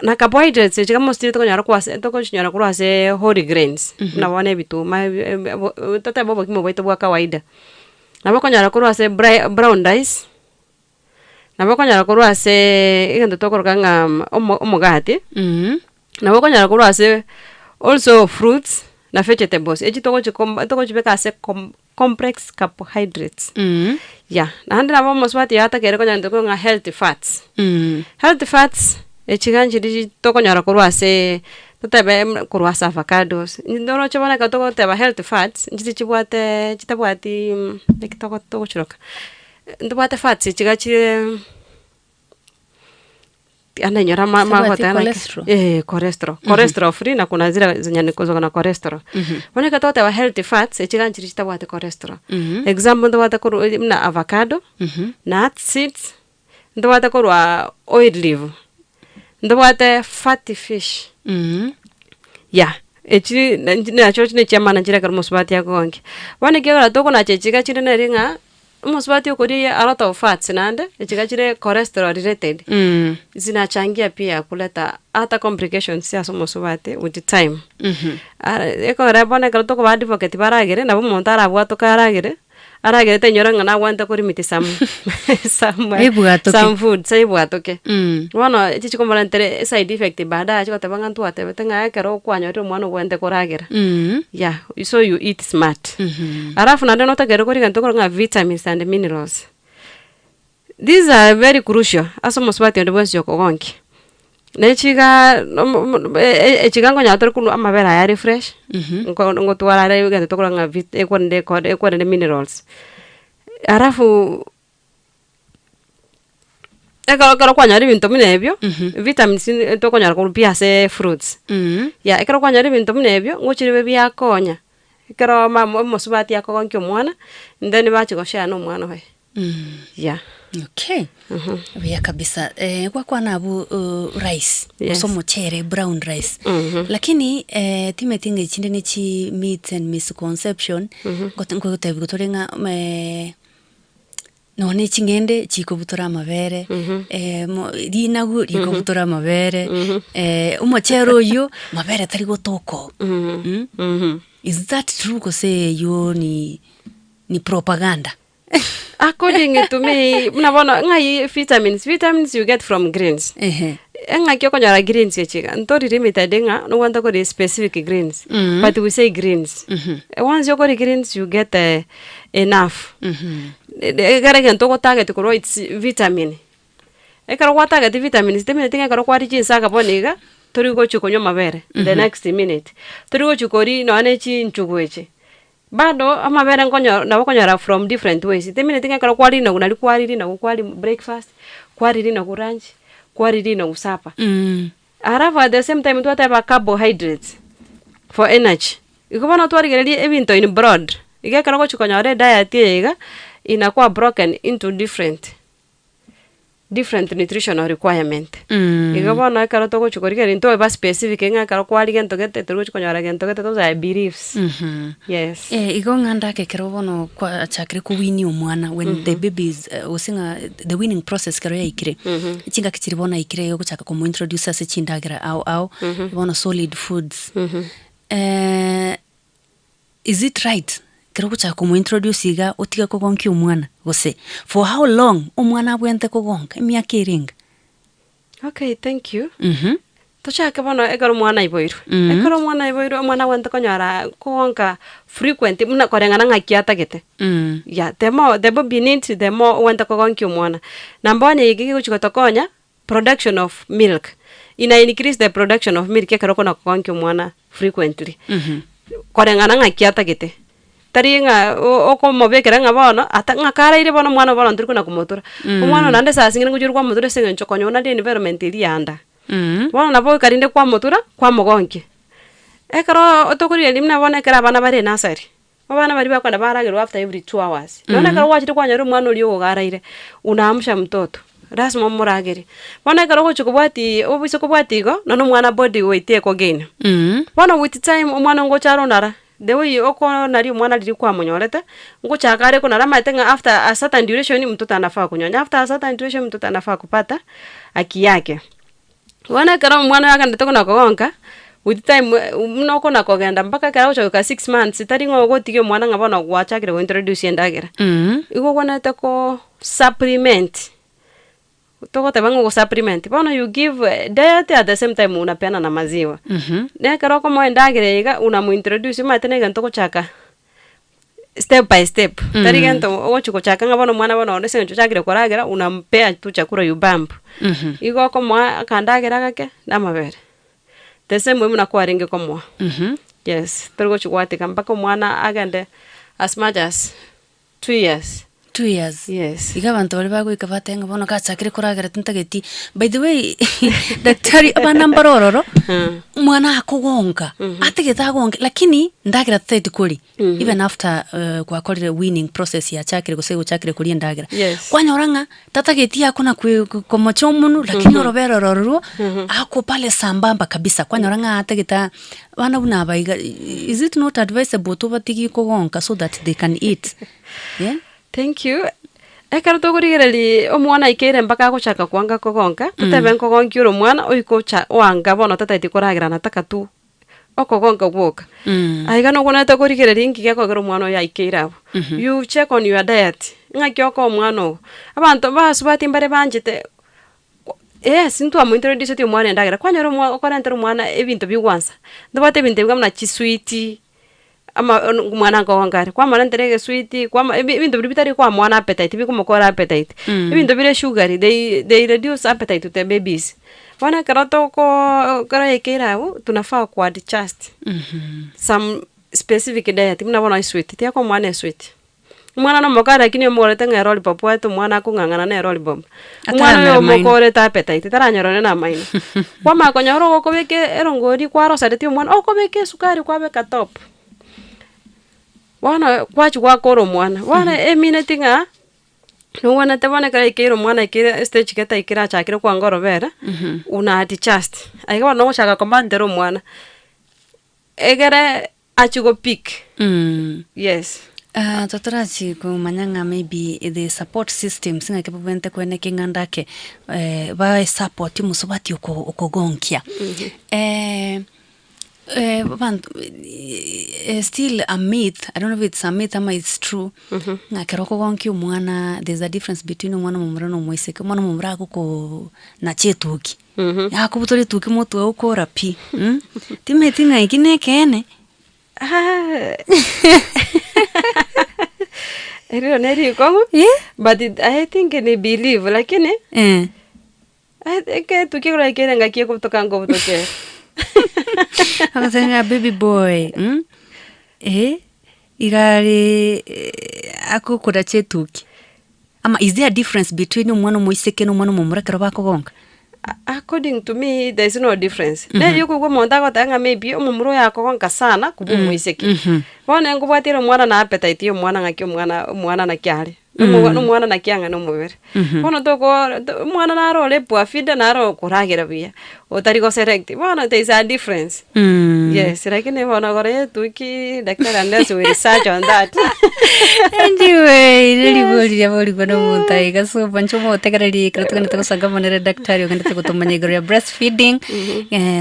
na carbohydrates chika mostly to nyara kwase to ko nyara kwase whole grains na bona bitu ma tatabe bo kimo baito bwa kawaida na bako nyara kwase brown rice na bako nyara kwase igendo to ko kanga omugati na wako nyara kurase also fruits na vegetables eji toko chibeka ase complex carbohydrates yeah na hande na bomo swati hata kere ko nyara toko nga healthy fats healthy fats eji ganji toko nyara kurase tatabe kurasa avocados ndoro chobana ka toko teba healthy fats njiti chibwate chitabwati toko chiroka ndobwate fats chigachi ana nyora mama cholesterol free na kuna zile zenye nikozo na cholesterol wone katote wa healthy fats echiganchiri chitabwate cholesterol example ndo wata ko na avocado nuts seeds ndo wata ko oil leaf ndo wata fatty fish yeah echi na church ne chama na chira karmo subati yako wangi wone kegala toko na chechiga chire na ringa Musubati ukuri a lot of fats nande echikachire cholesterol related. Zinachangia pia kuleta hata complications ya musubati with the time. Eko rebone karo to ko advocate baragere na bumuntu arabwato karagere. Aragere tenyora ngana wanta kuri miti some food sai bwatoke. Wono chichi kombalantere side effect bada chiko tabanga ntu ate betenga kero kwanyore mwana wente koragera. Yeah, so you eat smart. Arafu na ndono takero kuri kanto nga vitamins and minerals. These are very crucial. Aso muswati ndo bwesi yoko gonki. Nechiga echigango nyator kunu amabera ya refresh. Ngo twara re gante tokora nga ekwande minerals. Arafu ekaro kwanyari bintu minebyo vitamins tokonyara ko pia se fruits. Ya ekaro kwanyari bintu minebyo ngochiribe bya konya. Ekaro musubati yako gonki omwana ndeni bachi goshare no mwana we. Yeah. Okay. Bia kabisa kwa nabu rice somo chere brown rice. Lakini timetinga chinde ni chi myths and misconception ngotengo tebutorenga none chingende chiko butora mabere dinagu riko butora mabere umuchero yo mabere tari gotoko. Is that true ko say yo ni propaganda? According to me, mnabona ngai vitamins you get from greens. Enga kyo konyara greens yechiga. Ntori limited nga no wanta ko specific greens. But we say greens. Once you got greens you get enough. Egara gento ko target ko it's vitamin. Ekaro ko target vitamins temine tinga karo kwari chinsa ka boniga. Tori go chukonyo mabere. The next minute. Tori go chukori no anechi nchugweche. Bado amabere ngonyo na wakonyara from different ways. Temine tinga karo kwari na kunali kwari na kwari breakfast, kwari na lunch, kwari na usapa. Arafu at the same time tuwata carbohydrates for energy. Ikubona twari gereli ebinto in broad. Ige karo chukonyare diet yega inakuwa broken into different nutritional requirement. Ikubona karo toko chukorigeri into ba specific nga karo kwari gento gete turu chukonyara gento gete those are beliefs. Yes. Igonganda ke kero bono kwa chakre ku wini omwana when the baby is usinga the winning process kero ya ikire. Chinga kichiri bona ikire yo kuchaka ko introduce ase chindagira au bono solid foods. Is it right? Kero kuchaka ko introduce iga otiga ko gonki omwana gose for how long omwana abwente ko gonka emyaka eringa? Okay, thank you. Tochaka bono ekaro mwana iboiru. Ekaro mwana iboiru mwana wente konyara ko gonka frequent muna korengana ngakiata gete. Yeah, the baby needs the more wente ko gonki omwana. Nambone igiki kuchikoto konya production of milk. Ina increase the production of milk ekaro kona ko gonki omwana frequently. Korengana ngakiata gete. Taringa oko mobekera ngabono ata ngakara ire bono mwana bono ndiri kuna kumotura omwana nande sasingire ngujuru kwa motura senga nchokonyo na de environment iri anda bono nabo karinde kwa motura kwa mogonke ekaro otokuri elimna bono ekara bana bare nasari abana bari bakwana baragirwa after every 2 hours none karo wachite kwa nyaro mwana uri ogaraire unaamsha mtoto lazima muragiri bono ekaro gochukubwati obiso kubwati go nono mwana body weight eko gain bono with time omwana ngocharo nara the way oko nari mwana liri kwa monyorete ngochakare kuna rama tenga after a certain duration mtoto anafaa kunyonya after a certain duration mtoto anafaa kupata haki yake. Wana karo mwana yake ndetoko na kogonka with time mnoko na kogenda mpaka karo cho ka 6 months tari ngo tige mwana ngabona gwachakire go introduce endagera. Iko kona teko supplement. Toko tabango go supplement. Bono you give diet at the same time unapeana na maziwa. Ne karo ko mo endagere iga unamuintroduce matene gantoko chaka. Step by step. Tari ganto ochuko chaka ngabono mwana bono onese nchochakire koragera unampea tu chakura yubambu. Igo ko mo kandagera gake na mabere. The same way munakuwa ringe ko mo. Yes, tergo chukwati kambako mwana agande as much as 2 years. 2 years. Yes. Iga bantu bali bago ikabatenga bono kachakire koragera tintageti. By the way, daktari abana mbarororo mwana akugonga ategeta agonga lakini ndagira third kuri even after kwa kolire winning process ya chakire gusego chakire kuri ndagira kwanyoranga tatageti yakuna komocho munu lakini orobero roro ako pale sambamba kabisa kwanyoranga ategeta bana buna baiga. Is it not advisable to batigi kugonga so that they can eat? Yeah. Thank you. Ekero togorigereri omwana ikere mpaka gochaka kwanga kogonka tutebe nkogonki oro mwana oikocha wanga bono tataiti koragirana takatu okogonka gwoka aiga no gona togorigereri ngige kogero mwana oyo aikire abo you check on your diet ngaki oko mwana ogo abantu basubati mbare banjete yes ntu amuintroduce ti mwana ndagira kwanyoro mwana okorentero mwana ebintu bigwansa ndabate ebintu bigwa chisweeti ama mwana ngongare kwa mwana nterege sweet kwa ibintu bitari kwa mwana appetite bikumukora appetite ibintu bire sugar they reduce appetite to the babies wana karato ko kara ekerawo tunafaa ku adjust some specific diet mnabona sweet tia kwa mwana sweet mwana no mokara kini omorete ngero lollipop wetu mwana kungangana na lollipop mwana yo mokore ta appetite taranyorone na maina kwa makonyoro gokobeke erongori kwa rosareti mwana okobeke sukari kwa beka top wana kwachu kwa koro mwana wana eminute nga nungwana tabana kare kero mwana kire stage keta ikira chakire kwa ngoro vera una adjust aiga no chaka komandero mwana egere achugo pick yes totarachi kumanyanga maybe the support system singa ke bwente kwene kingandake ba support musubati ukogonkia still a myth. I don't know if it's a myth or it's true. Keroko gonki umwana, there's a difference between umwana mumrano mwiseke. Umwana mumrago ko na chetuki. Ya kubutole tuki motu uko rapi. Time tinga ikine kene. Ero neri kongo? But I think they believe like ne. I think tuki kura kene ngakie kutoka ngobutoke. Akasenga baby boy igari akukura chetuki ama is there a difference between umwana muiseke no mwana mumurakero bakogonga? According to me there is no difference. Ne yuko kwa monda ko tanga maybe umumuro yakogonga sana kubu muiseke bona ngubwatira mwana na appetite yo mwana ngaki mwana na kyari mwana na kyanga no mubere bona toko mwana na role bwa fida na ro kuragira bia otari go select bona there is a difference yes lakini bona gore tuki daktari andas we research on that anyway really boli kono mutai gaso pancho mo tegarali kratugana to sangamo ne daktari oganda to gotomanye gore breastfeeding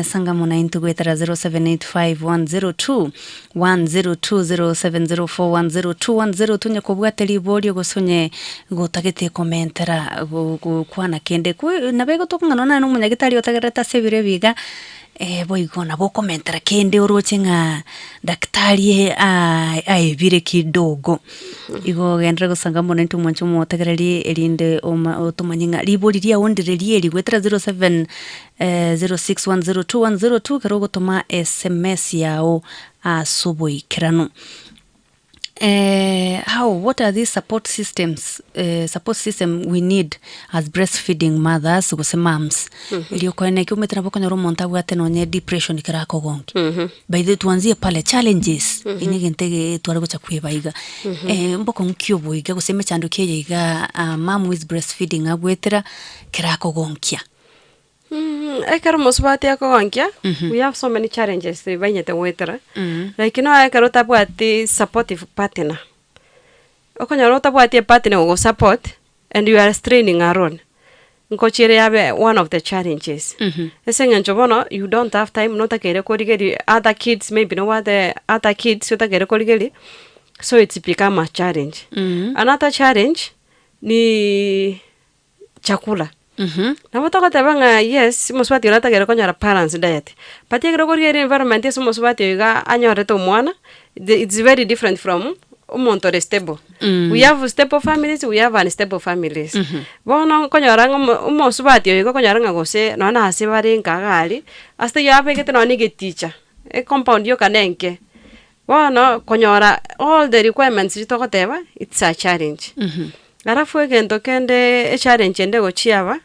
sangamo na into gwetara 07851021020704102102 nya kubwateli boli gosonye gotagete komentera kwana kende na bego tokungana na umunyagitari otagarata sebire biga boigona bo komentera kende orochenga daktari bire kidogo igo gendra gusanga mona ntu mwancho motagarali elinde otomanyinga liboli lia ondireli eli gwetera 0706102102 karogo toma SMS yao asoboi kirano. What are these support systems we need as breastfeeding mothers gose moms ilio kwene kiumetera boko nyoro monta bwate nonye depression kirako gonki by the tuanzie pale challenges inigentege twari gocha kwibaiga mboko nkyo boiga gose mechando kiyega mom with breastfeeding agwetera kirako gonkia ekaro mosubati akogonkia we have so many challenges they banyete wetera like no ekaro tabwati supportive partner okonyaro tabwati partner go support and you are straining alone nkochire yabe one of the challenges esenga nchobono you don't have time not akere korigeri other kids maybe no what the other kids utakere korigeri so it's become a challenge another challenge ni chakula na botoko tabanga yes muswati urata gero konyara parents diet but yegero korigeri environment yes muswati yoga anyore to mwana it's very different from umonto stable we have stable families, we have unstable families bono konyara muswati yoga konyara ngose no na hase bari nkagali hasta yabe kete no nige teacher e compound yo kanenke bono konyara all the requirements litoko teba it's a challenge arafu egento kende challenge ende gochiaba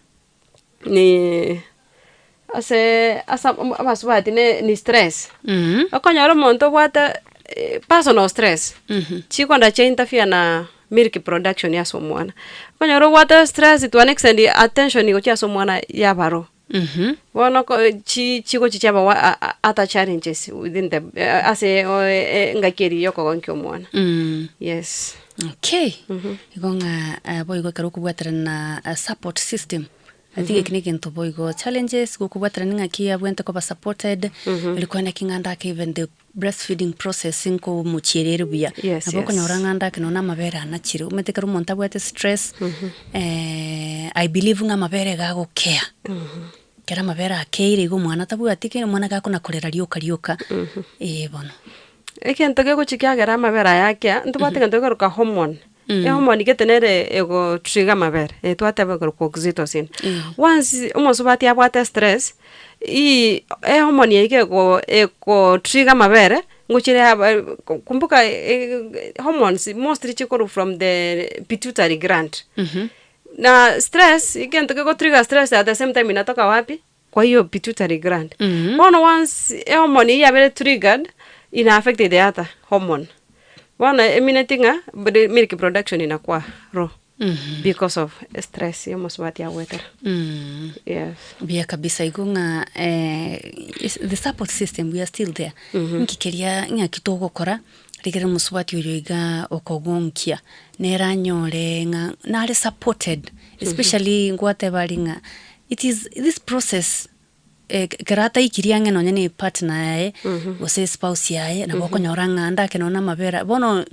ni asa masubati ni stress okonyoro monto bwata personal stress chikonda cha interfere na milk production ya somwana okonyoro bwata stress to an extent attention go cha somwana ya baro Bono chigo chichaba other challenges within the ase ngakeri yoko gonki omwana. Yes. Okay. Igonga boigo karo kubwatira na support system. I think ikinigento boigo challenges go kubwatira ninga kia bwente ko ba supported ilikuwa na kinganda ka even the breastfeeding processing ko muchirere buya aboko nyoranga kinona mabera na chiri umetekero monta bwete stress I believe nga mabere gago care kera mabera akeire go mwana tabu atike mwana gako na kolera rioka bono ekento gego chikiagera mabera yake ntubate ngento ka hormone hormone getenere ego trigger mabere twatebe ko oxytocin once umosubati abwate stress hormone yake ego trigger mabere nguchire kumbuka hormones mostly chikoro from the pituitary gland na stress igento go trigger stress at the same time inatoka wapi kwa hiyo pituitary gland once hormone ya triggered ina affect the other hormone emanating milk production inakuwa raw because of stress yomoswati ya weather. Yes. Bia kabisa igunga the support system we are still there. Nkikeria nya kitogo kora rigere muswati uyoiga okogonkia neranyore nga nare supported especially ngwate baringa it is this process karata ikiriange no nyane partner yae gose spouse yae na boko nyoranga ndake nona mabera bono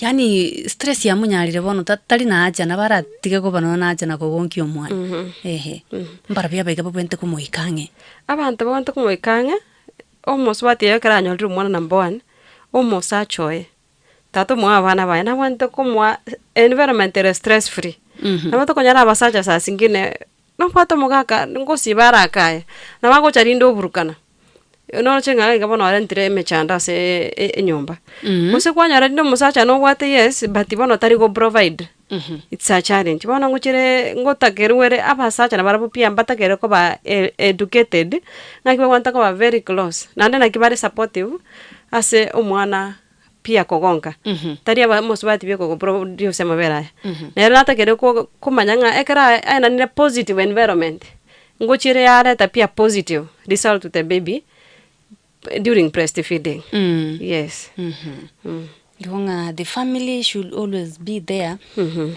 yani stress ya munyarire bono tari na aja na bara tige ko bano na aja na kogonki omwana mbara bya bega bwente ko moikange abantu bonto ko moikange almost what ye karanyo ru mwana number 1 almost achoe tato mwa bana bana wanto ko mwa environment stress free na bato ko nyara basaja sa singine no pato mogaka ngosi baraka na bago charindo burukana no chenga ga bono arentire mechanda se enyomba mose kwanyara ndo musacha no wate yes but bono tari go provide it's a challenge bono nguchire ngotakerwere abasacha na barabu pia mbatakere ko ba educated na kiba kwanta ko ba very close na ndena kibare supportive ase omwana pia kogonka tari aba mosbati bye ko produce mabera na rata kere ko kumanyanga ekara ana ni positive environment ngochire yare ta pia positive result to the baby during breastfeeding. Yes. The family should always be there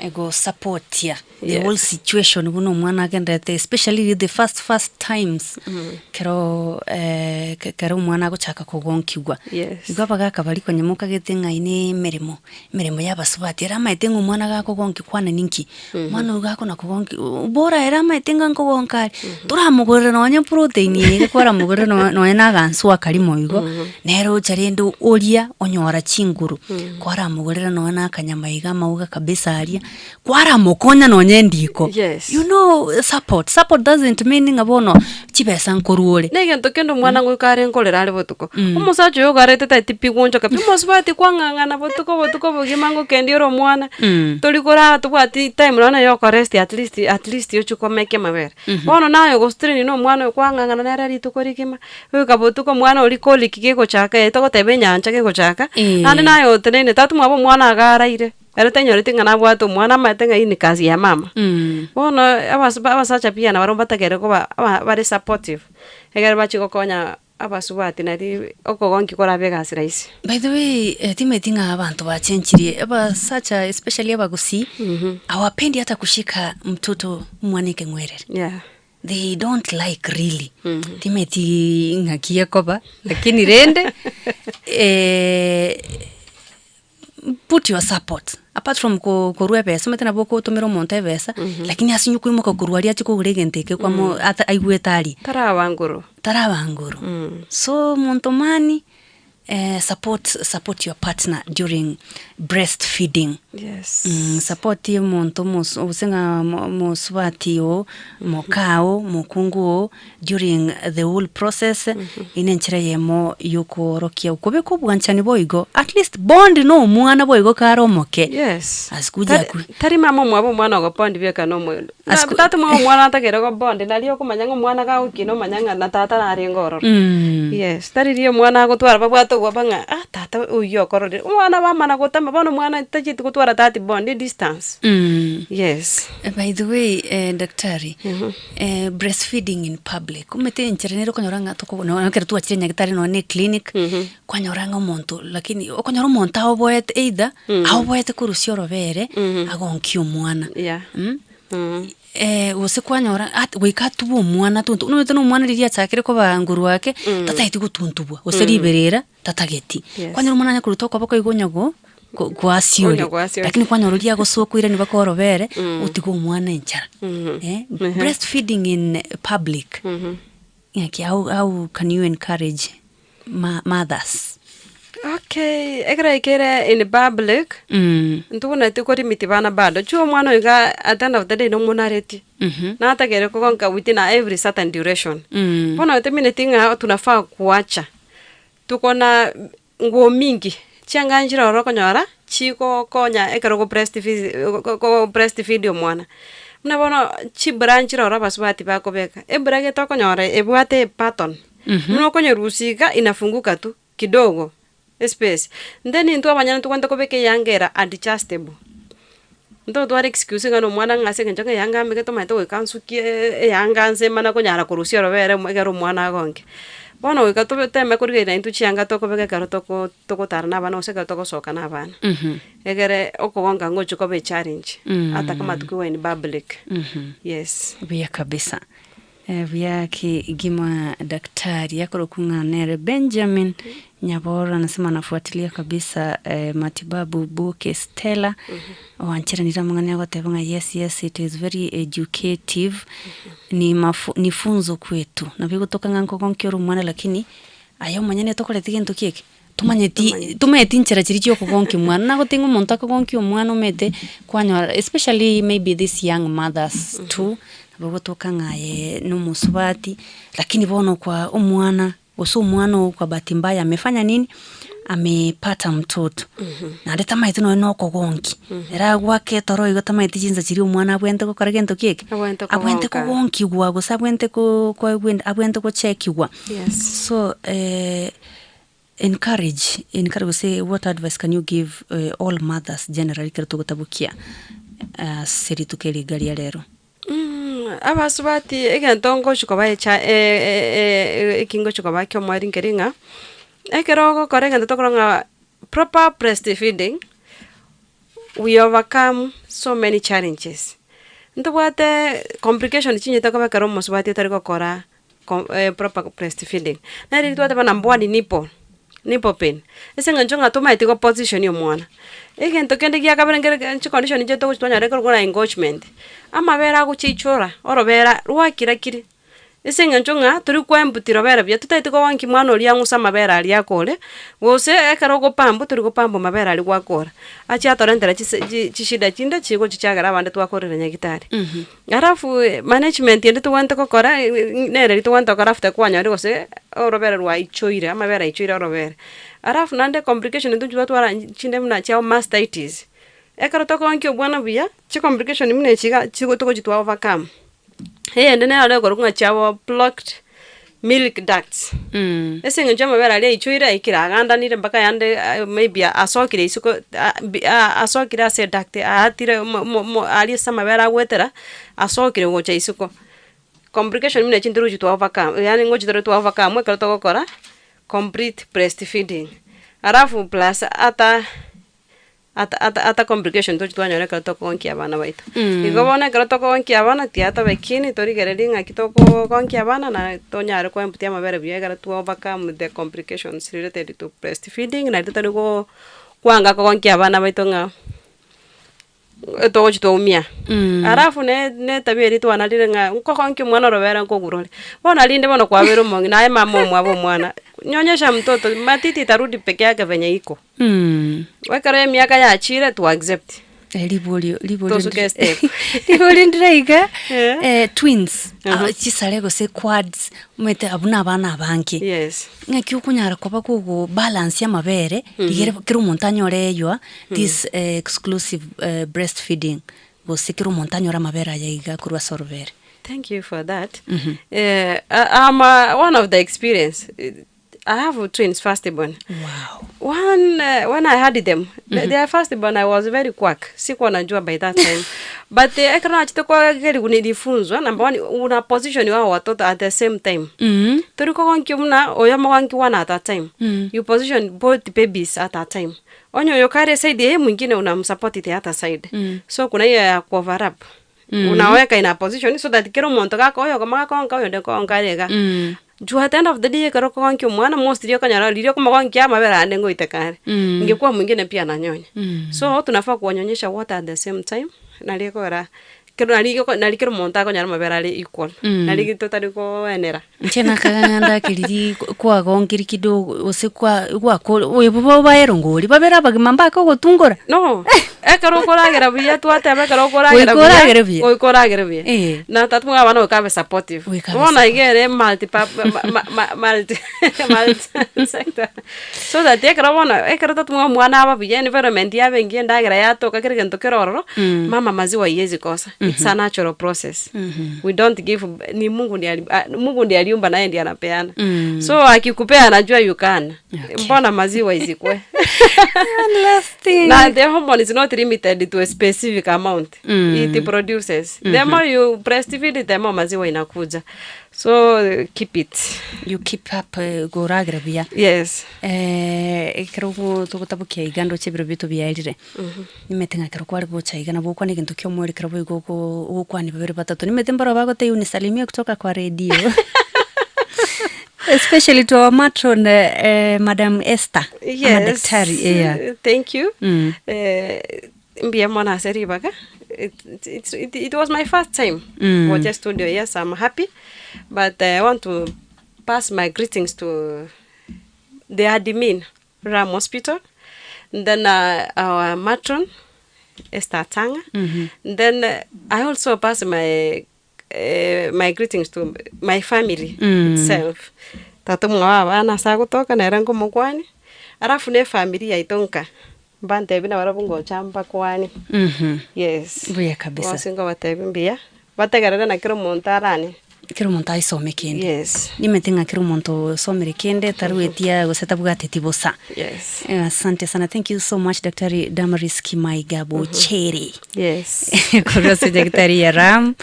ego support ya the whole situation buno mwana kendete especially the first times kero mwana guchaka kugonkigwa igaba gaka bari konyemuka getenga ine meremo yabasubati era maitenga mwana gako gonki kwana ninki mwana gako na kugonki bora era maitenga ngogonkari turamugorera nonye protein ye kwara mugorera no ena gansu akarimo igo nero charendo oria onyora chinguru kwara mugorera no na kanyama iga mauga kabisa aria kwara mukonya no nyendiko you know support doesn't mean ngabono chibesa nkoruore negento kendo mwana ngukare nkorera ari botuko umusacho yo garete tatipi gonjo kapimo swati kwangangana botuko bogimango kendi oro mwana tolikora tubati time rana yo rest at least yo chukomeke mabere bono nayo go strain no mwana kwangangana nera ritukorikima we kabotuko mwana olikoli kigego chaka etoko tebe nyanja kego chaka ande nayo tenene tatu mwabo mwana agaraire era tenyorete ngana bwato mwana matenga ini kazi ya mama bono abasacha pia na baromba takere ko bari supportive egere bachiko konya abasubati nari okogonki kora bega siraisi. By the way timetinga abantu bachenchirie abasacha especially abagusi awapendi hata kushika mtoto mwanike ngwerere they don't like really timeti ngakia koba lakini rende put your support apart from korua pesa metena boko tomero monta pesa lakini asinyu kuimoka kuruaria chiko uregenteke kwa mo aigwetari tarawanguru so montomani support your partner during breastfeeding. Support ye monto usenga moswati o mokao mokungu during the whole process inenchira yemo yuko rokia ukobe kubwanchani boigo at least bond no mwana boigo karo moke askuja tari mama mwabo mwana go bond beka no mwe tatu mwana atakere go bond nalio kumanyanga mwana ga ukino manyanga na tata na ringoro tari rio mwana go twara babwato gwabanga tata uyo korode mwana ba mana go tamba bono mwana tajiti go twara 30 bond distance. Yes. By the way, daktari, breastfeeding in public. Umete nchiranero konyoranga toko na kera tu achire nyagitari no ne clinic konyoranga umuntu lakini okonyora umuntu aho boyete either aho boyete kurusio robere agonki umwana. Yeah. Wose kwanyora wikatubu umwana tuntu numete no umwana riri atakire ko banguru wake tatahiti gutuntubwa wose riberera tatageti kwanyora umwana nyakuruto kwa bako igonyago gwasiori lakini kwanyora ria gosokwira ni bakorobere utigo umwana enchara breastfeeding in public yaki how can you encourage mothers? Okay, ekere in public. Ntuna tikori mitibana bado. Chuo mwana yuga at the end of the day no munareti. Na atakere kukonka within every certain duration. Bona utemine tinga tunafaa kuacha. Tuko na nguo mingi. Chianganjira oroko nyora chiko konya ekero go breastfeed mwana. Mna bona chi branchira ora basubati bako beka. Ebrage toko nyora ebwate pattern. Mno konye rusika inafunguka tu kidogo. Space. Then into abanyana tukwanta ko beke yangera adjustable. Ndo tware excuse ngano mwana ngase njoke yanga meke to maito kansukie yanga nse mana ko nyara kurusio robere mwegero mwana agonke. Bono wika to teme ko rige into chianga to ko beke karo to ko tarna bana ose ka to ko soka na bana. Egere okogonga ngocho ko be challenge. Hata kama tukiwa in public. Yes. Bia kabisa. Vya kigima daktari yako kunganere Benjamin Nyabora anasema anafuatilia kabisa matibabu Buke Stella wanchira nitamangania kwa tebanga yes it is very educative ni funzo kwetu na bigo toka nganko konkero mwana lakini ayo manyane tokolete kintu kike tumeti nchira chiricho kugonki mwana na gotinga umuntu akagonki umwana umete kwanya especially maybe these young mothers too bigo toka ngaye numusubati lakini bono kwa umwana umwana kwa bahati mbaya amefanya nini amepata mtoto na leta maiti no kogonki era gwake toro igo tamaiti jinza chiri umwana abwente ko karagento kike abwente ko gonki gwa go sabwente ko abwente ko chekiwa. Yes. So encourage say what advice can you give all mothers generally kerto gutabukia seri tukeli gari lero? Abasubati egentongo chukoba ikingo chukoba kyo mwari ngeringa ekerogo korenga tokoronga proper breastfeeding we overcome so many challenges ntobwate complication chinye tokoba karo musubati tariko kora proper breastfeeding na ri twate bana mbwani nipple pain esenga njonga toma itiko position yo mwana egento kende gya kaberengere condition je to twanya rekoro kora engagement amabera guchichora orobera rwakira kiri esenga njonga turi kwembutiro bera bya tutaitiko wanki mwana oli yangusa mabera ali akole gose ekaro go pambo turi go pambo mabera ali gwakora achi atorendera chishida chinda chigo chichagara abande twakorera nyagitari arafu management yende tuwante kokora nere tuwante kokora after kwanya gose orobera rwa ichoire amabera ichoire orobera arafu nande complication ndu twara chinde mna chao mastitis ekaro toko wanki obwana buya chi complication mne chiga chigo toko chitwa overcome ende ne ale gorunga chao blocked milk ducts esenga njama bera ale ichoira ikira aganda nire mpaka yande maybe asokire isuko asokire ase duct atire ali sama bera gwetera asokire gocha isuko complication mine chinduru jitu overcome yani ngochi toro tu overcome ekaro toko kora complete breastfeeding arafu plus ata complication to twanyore ka to konki abana baitu igobona ka to konki abana tiata bekini tori gereringa kitoko konki abana na to nyare ko emputia mabere biega to overcome the complications related to breastfeeding na to go kwanga ko konki abana baitu nga to chito umia arafu ne tabieri to analire nga ko konki mwana robera ko gurori bona linde bona kwa bero mongi na mama mwabo mwana nyonyesha mtoto matiti tarudi peke yake venye iko wekare miaka ya chire to accept liboli ndraiga twins chisarego se quads umete abuna abana abanki yes ngaki ukunyara koba kugo balance ya mabere igere kiro montanyore yo this exclusive breastfeeding bosikiro montanyora mabere yayiga kurwa sorbere. Thank you for that. I'm one of the experience I have twins firstborn. Wow. When I had them, their firstborn, I was very quack. Sikuwa najua by that time. But ekana achito kwa gari kunidifunzwa number one una position wao watoto at the same time. Turiko wanki mna oyama wanki wana at that time. You position both babies at that time. Onyo yokare side mwingine unamsupport the other side. So kuna hiyo ya cover up. Unaweka in a position so that kero monto kako oyo kama kako oyo ndeko ongarega. Juu at the end of the day karo kwa wanki mwana most dio kanyara lidio kama wanki ama vera ndengo itekare. Ingekuwa mwingine pia ananyonya. So tunafaa kuonyesha wote at the same time. Nalikora nalikero monta ko nyarama berali equal naliki totally ko enera nchena kaganda kiriri kwa gongiri kidogo usikwa gwako uyebo baerongori babera bagimamba ko gutungora no ekaro koragera biya twatebe karo koragera biya oikoragera biya na tatmunga bana okabe supportive ona igere multi sector so that ekaro tatmunga mwana aba biya environment ya bengi ndagera yatoka kire gento keroro mama maziwa yezi kosa. It's a natural process. We don't give ni Mungu ndiye aliumba naye ndiye anapeana. So akikupea anajua you can. Mbona maziwa izikwe? Na the hormone is not limited to a specific amount. It produces. The more you breastfeed, the more maziwa inakuja. So keep it. You keep up goragira bia. Yes. Ikero tukutabukia igando chebiro bitu byairire. Nimetenga kero kwari gocha igana bukwa ni kintu kyomweri kero bwo ukwani babiri batatu. Nimetembara bago te unisalimia kutoka kwa radio. Especially to our matron Madam Esther. Yes. Daktari. Yeah. Thank you. Mbia mwana seribaga. It was my first time for just studio. Yes, I'm happy, but I want to pass my greetings to the admin Ram Hospital, then our matron Esther Tanga. Then I also pass my greetings to my family itself. Tatu mwa ana sagutoka na rango mkwani. Arafu ne familia itonka. Bante bina barabungo chamba kwani. Yes. Buya kabisa. Wasingo batebimbiya. Bategarana na kiro montarani. Kiro monta isome kende. Yes. Nimetenga kiro monto somere kende taruetia goseta bugate tibosa. Yes. Asante sana. Thank you so much Daktari Damaris Kimaigabo Cheri. Yes. Kurasa Daktari ya Ram.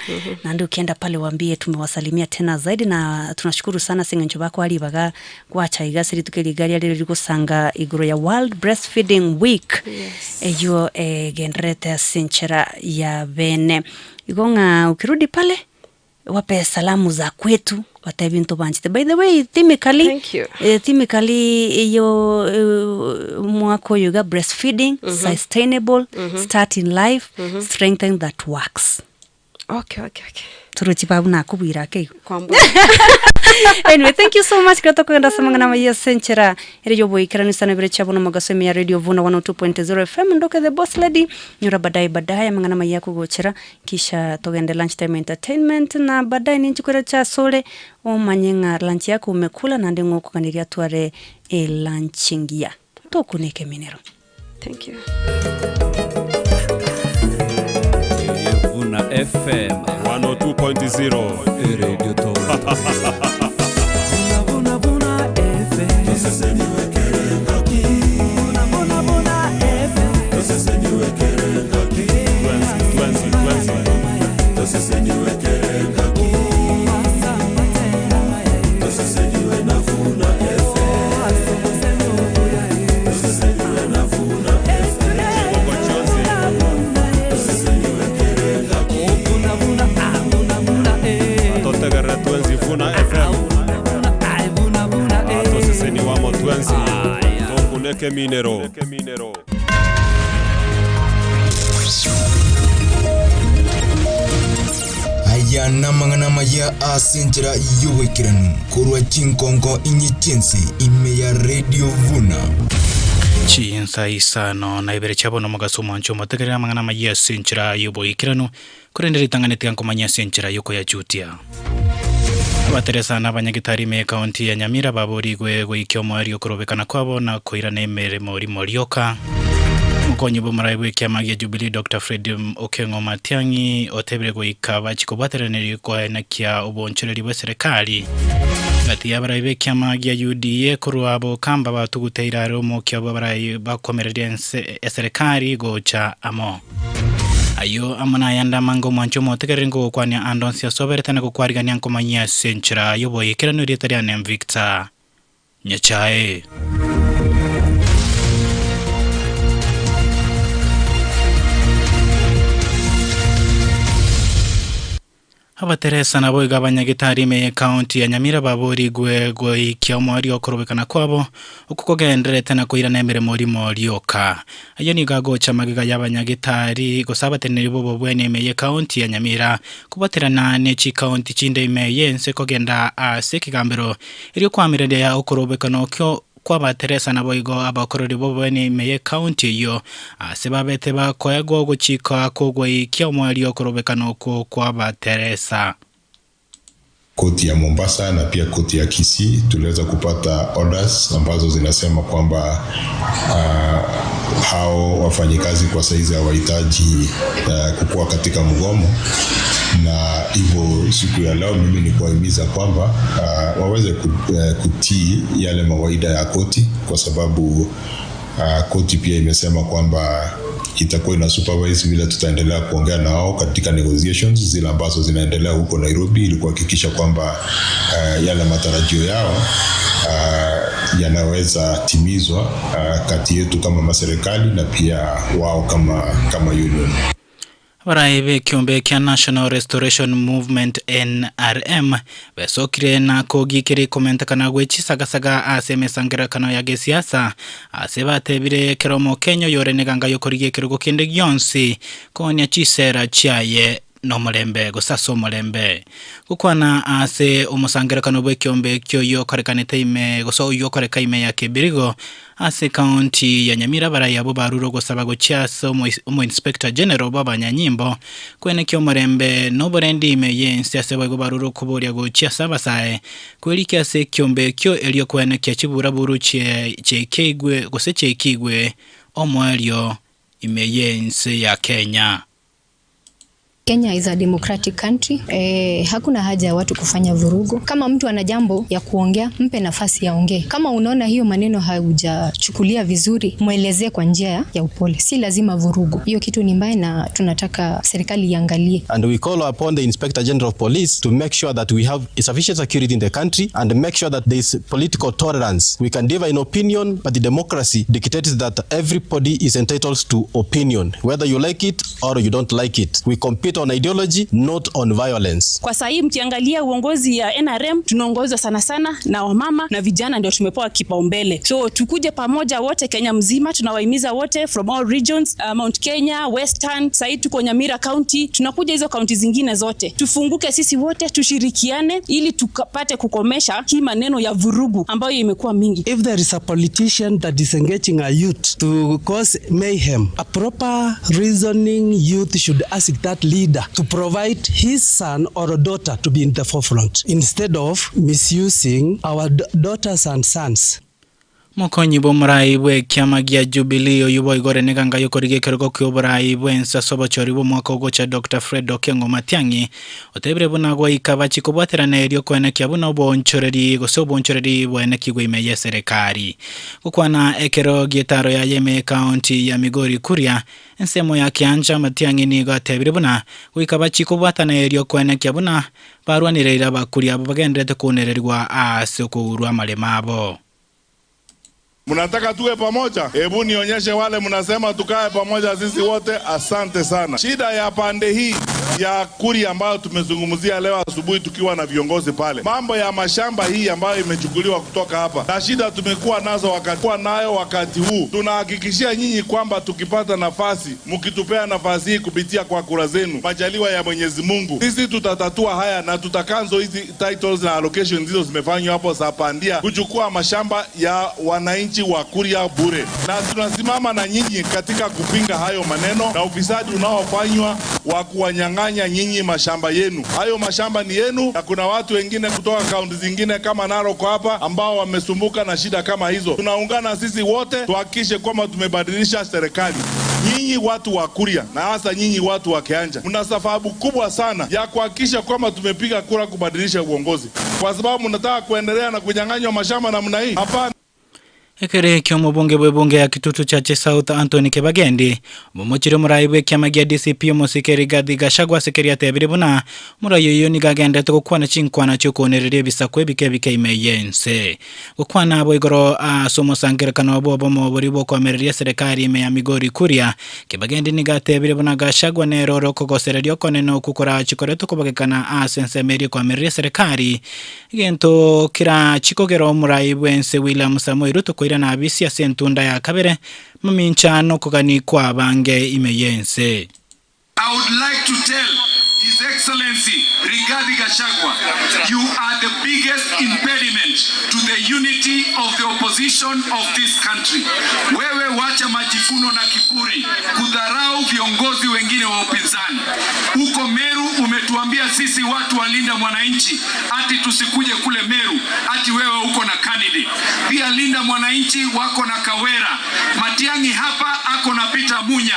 Na ndio ukienda pale waambie tumewasalimia tena zaidi na tunashukuru sana sengenjo bako ali baga kwacha igasiri tukeli ali ligosanga igoro ya World Breastfeeding Week. Yes. Eyo genrete senchera ya bene. Igonga ukirudi pale wape salamu za kwetu watabinto banchite. By the way, themically yo mwako yoga breastfeeding, sustainable, start in life, strengthen that works. Okay. Turuchibabu na kubwira ke. Anyway, thank you so much kwa kwenda samangana maya senchera radio boy kirani sana bire chabono magasemi ya radio Vuna 102.0 FM ndoke the boss lady nyura badai mangana maya kugochera kisha togende lunch time entertainment na badai ni nchukura cha sole o manyenga lunch yako umekula na ndengo kukaniria tuare lunchingia tokuneke minero. Thank you. Vuna FM 102.0 Radio Top. Minero. Aya namangana maya asenjera yuwekiranu kurwa chinkonko inyitense ime ya Radio Vuna. Chinsa isano na ibere chabono magasomo ancho mategera mangana maya asenjera yuboikiranu kurenderi tangane tianko manya asenjera yuko ya jutia. Bateresa na banyagitari me kaunti ya Nyamira babori gwe ikyomo ari okorobekana kwabo na koira nemere mori morioka mukonyi bomaraibwe kyamagia Jubilee Dr. Fred Okengo Matiangi otebere gwe ikaba chikobateraneri kwa na kia obonchereri bwe serikali gati ya baraibe kiama gia UDA kuruabo kamba batuguteira romo kya barai bakomereria serikali gocha amo ayo amana yanda mango mancho motekerengo kwani andonsia soberetana ko kwarigania nkomanya senchira yobo yekirano ritariane Victor Nyachae Abateresa nabo igabanya gitari me county ya Nyamira babori gwe kiamwari okorobekana kwabo ukukogendere tena kuira nemere muri morioka ayo ni gago chamagiga y'abanyagitari gosabateneri bobo bwene me county ya Nyamira kubaterana ne chi county chinde me yense kogenda sekigambero iri kwamirende ya okorobekana okyo kwa bateresa nabo igo abakorori bobo ni me county yo sebabete ba koego guchika kogwe kiamwari okorobekana ko kwa bateresa koti ya Mombasa na pia koti ya Kisii tuliweza kupata orders ambazo zinasema kwamba hao wafanyikazi kwa saizi hawahitaji kukua katika mgomo, na hivyo siku ya leo mimi ni kuwahimiza kwamba waweze kutii yale mawaida ya koti, kwa sababu koti pia imesema kwamba itakuwa ina supervise vile tutaendelea kuongea nao katika negotiations zile ambazo zinaendelea huko Nairobi, ili kuhakikisha kwamba yale matarajio yao yanaweza timizwa kati yetu kama maserikali na pia wao kama union. Baraibe kiombe kia National Restoration Movement NRM besokire na kogikiri komenta kana gwechi sagasaga aseme sangira kana ya gesiasa asebatebire keromo Kenya yoreneganga yokorige kirgo kinde gyonsi konya chisera chiaye no mulembe gosaso mulembe kukwana ase umusangira kana bwe kiombe kyo yo korekanete ime goso yo koreka ime ya Kibirigo ase county ya Nyamira baraya bo baruro gosaba gochiaso umu inspector general baba Nyanyimbo kwene kyo mulembe no borendi ime yense ase bwe baruro kuboria gochiasa basae kwelikia ase kiombe kyo elio kwene kya chibura buru chekigwe gose chekigwe omwelio ime yense ya Kenya. Kenya is a democratic country. Hakuna haja ya watu kufanya vurugo. Kama mtu ana jambo ya kuongea, mpe nafasi ya ongee. Kama unaona hiyo maneno haujachukulia vizuri, muelezee kwa njia ya upole. Si lazima vurugo. Hiyo kitu ni mbaya na tunataka serikali iangalie. And we call upon the Inspector General of Police to make sure that we have sufficient security in the country and make sure that there is political tolerance. We can differ in opinion, but the democracy dictates that everybody is entitled to opinion, whether you like it or you don't like it. We compete on ideology, not on violence. Kwa sahi mkiangalia uongozi ya NRM tunaongozwa sana na wamama na vijana, ndio tumepewa kipaumbele. So tukuje pamoja wote Kenya mzima, tunawahimiza wote from all regions, Mount Kenya, Western, sahi tuko Nyamira County, tunakuja hizo county zingine zote. Tufunguke sisi wote, tushirikiane ili tukapate kukomesha hii maneno ya vurugu ambayo imekuwa mingi. If there is a politician that is engaging a youth to cause mayhem, a proper reasoning youth should ask that leader to provide his son or a daughter to be in the forefront instead of misusing our daughters and sons. Mokonyi bomrai bwe kiama gia Jubilee yubo igore neganga yokorige kergo kyoborai bwensa sobochori bo mwaka ogocha Dr. Fred Okengo Matiangi otebre bunagwa ikabachi kubwaterana elio kwene kyabuna bonchoreri goso bonchoreri bwene kigwime ya serikali kukwana ekero gitaro ya Yeme County ya Migori Kuria ensemo ya Kianja Matiangi ni gatebre buna wikabachi kubwatana elio kwene kyabuna barwanirira bakuria bagendete kunererwa asoko urwa malemabo. Mnataka tuwe pamoja? Hebu nionyeshe wale mnasema tukae pamoja sisi wote. Asante sana. Shida ya pande hii ya Kuria ambayo tumezungumzia leo asubuhi tukiwa na viongozi pale, mambo ya mashamba hii ambayo imechukuliwa kutoka hapa, na shida tumekuwa nayo wakati huu. Tunahakikishia nyinyi kwamba tukipata nafasi, mkitupea nafasi hii kupitia kwa kura zenu, majaliwa ya Mwenyezi Mungu, sisi tutatatua haya na tutakanzo hizi titles na allocations hizo zimefanywa hapo za pandia kuchukua mashamba ya wananchi wa Kuria bure, na tunasimama na nyinyi katika kupinga hayo maneno na ufisadi unaofanywa wa kuwanyang'anya nyinyi mashamba yenu. Hayo mashamba ni yenu, na kuna watu wengine kutoka kaunti zingine kama Narok hapa ambao wamesumbuka na shida kama hizo. Tunaungana sisi wote tuhakikishe kwamba tumebadilisha serikali. Nyinyi watu wa Kuria na hasa nyinyi watu wa Kianja, mna sababu kubwa sana ya kuhakikisha kwamba tumepiga kura kubadilisha uongozi. kwa sababu mnataka kuendelea na kunyang'anywa mashamba namna hii. Hapana. Ekere kiomo bunge ya Kitutu Chache South Anthony Kebagendi mumochire muraiwe kiamagia DCP musikeri Rigathi Gachagua sekeria tebire buna murayo ni gagende to kwana chinkwana chukonerere bisakwe bike imeyense gukwana abo igoro somo sangera kana bobo mo buri boko amereria serikali ime ya Migori Kuria Kebagendi ni gatebire buna Gachagua neroro kogosererio koneno kukora chikoreto kubagekana sense meri kwa amereria serikali gento kira chikogero muraiwe ense William Samoei Ruto na abisi ya sentunda ya kabere maminchano kugani kwa bange imeyense. I would like to tell His Excellency Rigathi Gachagua, you are the biggest impediment to the unity of the opposition of this country. Wewe wacha majivuno na kiburi kudharau viongozi wengine wa upinzani. Uko Meru umetuambia sisi watu walinda mwananchi ati tusikuje kule Meru ati wewe uko na candidate. Pia linda mwananchi wako na Kawera. Matiang'i hapa ako na Peter Munya.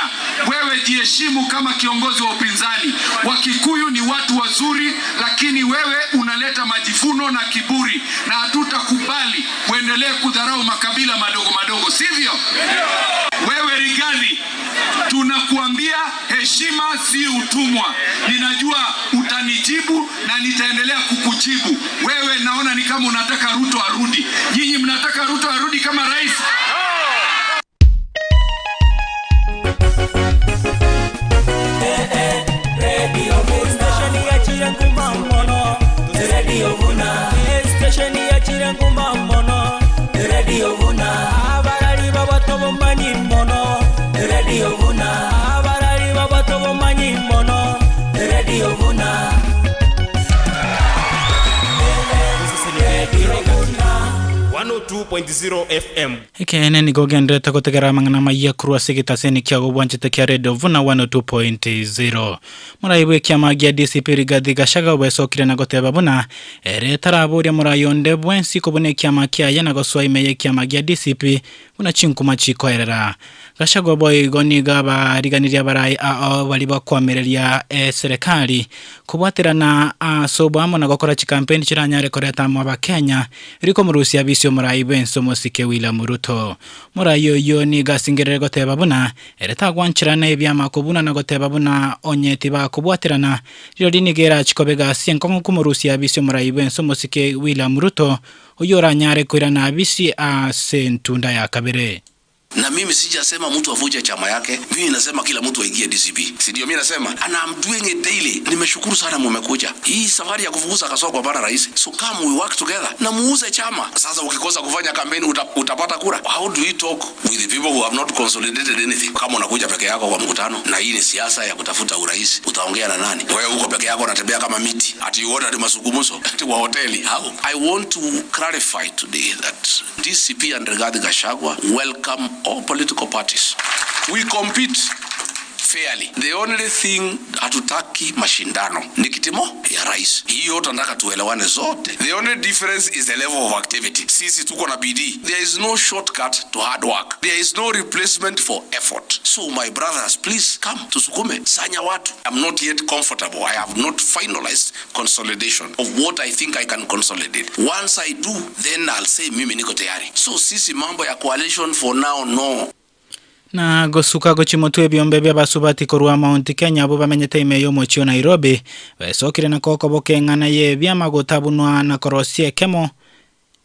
Wewe jiheshimu kama kiongozi wa upinzani. Wakikuyu ni watu wazuri, lakini wewe unaleta majivuno na kiburi na hatutakubali uendelee kudharau makabila madogo, sivyo? Wewe Rigathi, tunakuambia heshima si utumwa. Ninajua utanijibu na nitaendelea kukujibu. Wewe naona ni kama unataka Ruto arudi. Nyinyi mnataka Ruto arudi kama rais? FM. Ikene ni gogendre takotegera mangana maya kurwa sigita seni kia gobwanchite kia Radio Vuna 102.0. Muraiwe kia magia DCP Rigathi Gachagua wesokire na goteba buna ere taraburia murayonde bwensi kobune kia makia yana goswa imeye kia magia DCP buna chinkuma chiko erera. Gachagua boy goni gaba riganiria barai waliba kwamereria serikali kubwatira na sobamo na gokora chikampeni chiranyare koreta mwa Kenya riko murusi abisio muraiwe ensomo sike William Ruto. Murayo yo ni gasingerere goteba buna ereta gwanchirana ebyama kubuna na goteba buna onyeti ba kubwatirana ryo nigera chikobega sienkongo kumurusi abisio muraiwe ensomo sike William Ruto oyora nyare kwirana abisi sentunda ya kabere. Na mimi sijasema mtu avuje chama yake, mimi nasema kila mtu aingie DCP. Si ndio mimi nasema? And I'm doing it daily. Nimeshukuru sana mmekuja. Hii safari ya kufukuza Kasongo bana rais. So come we work together. Na muuze chama. Sasa ukikosa kufanya kampeni utapata kura. How do we talk with the people who have not consolidated anything? Kama unakuja peke yako kwa mkutano na hii ni siasa ya kutafuta urais, utaongea na nani? Wewe uko peke yako unatembea kama miti. Ati uone ati masungumuzo ati wa hoteli. How? I want to clarify today that DCP and Rigathi Gachagua welcome all political parties. We compete fairly. The only thing hatutaki mashindano ni kitimo ya rais. Hiyo tunataka tuelewane zote. The only difference is the level of activity. Sisi tuko na bidii. There is no shortcut to hard work. There is no replacement for effort. So my brothers, please come tusukume sanya watu. I'm not yet comfortable. I have not finalized consolidation of what I think I can consolidate. Once I do, then I'll say mimi niko tayari. So sisi mambo ya coalition for now no. Na gosuka gochimotwe byombe bya basubati korwa Mount Kenya abo bamenyete imeyo mochio Nairobi besokire na koko bokengana ye byamagotabunwa na korosie kemo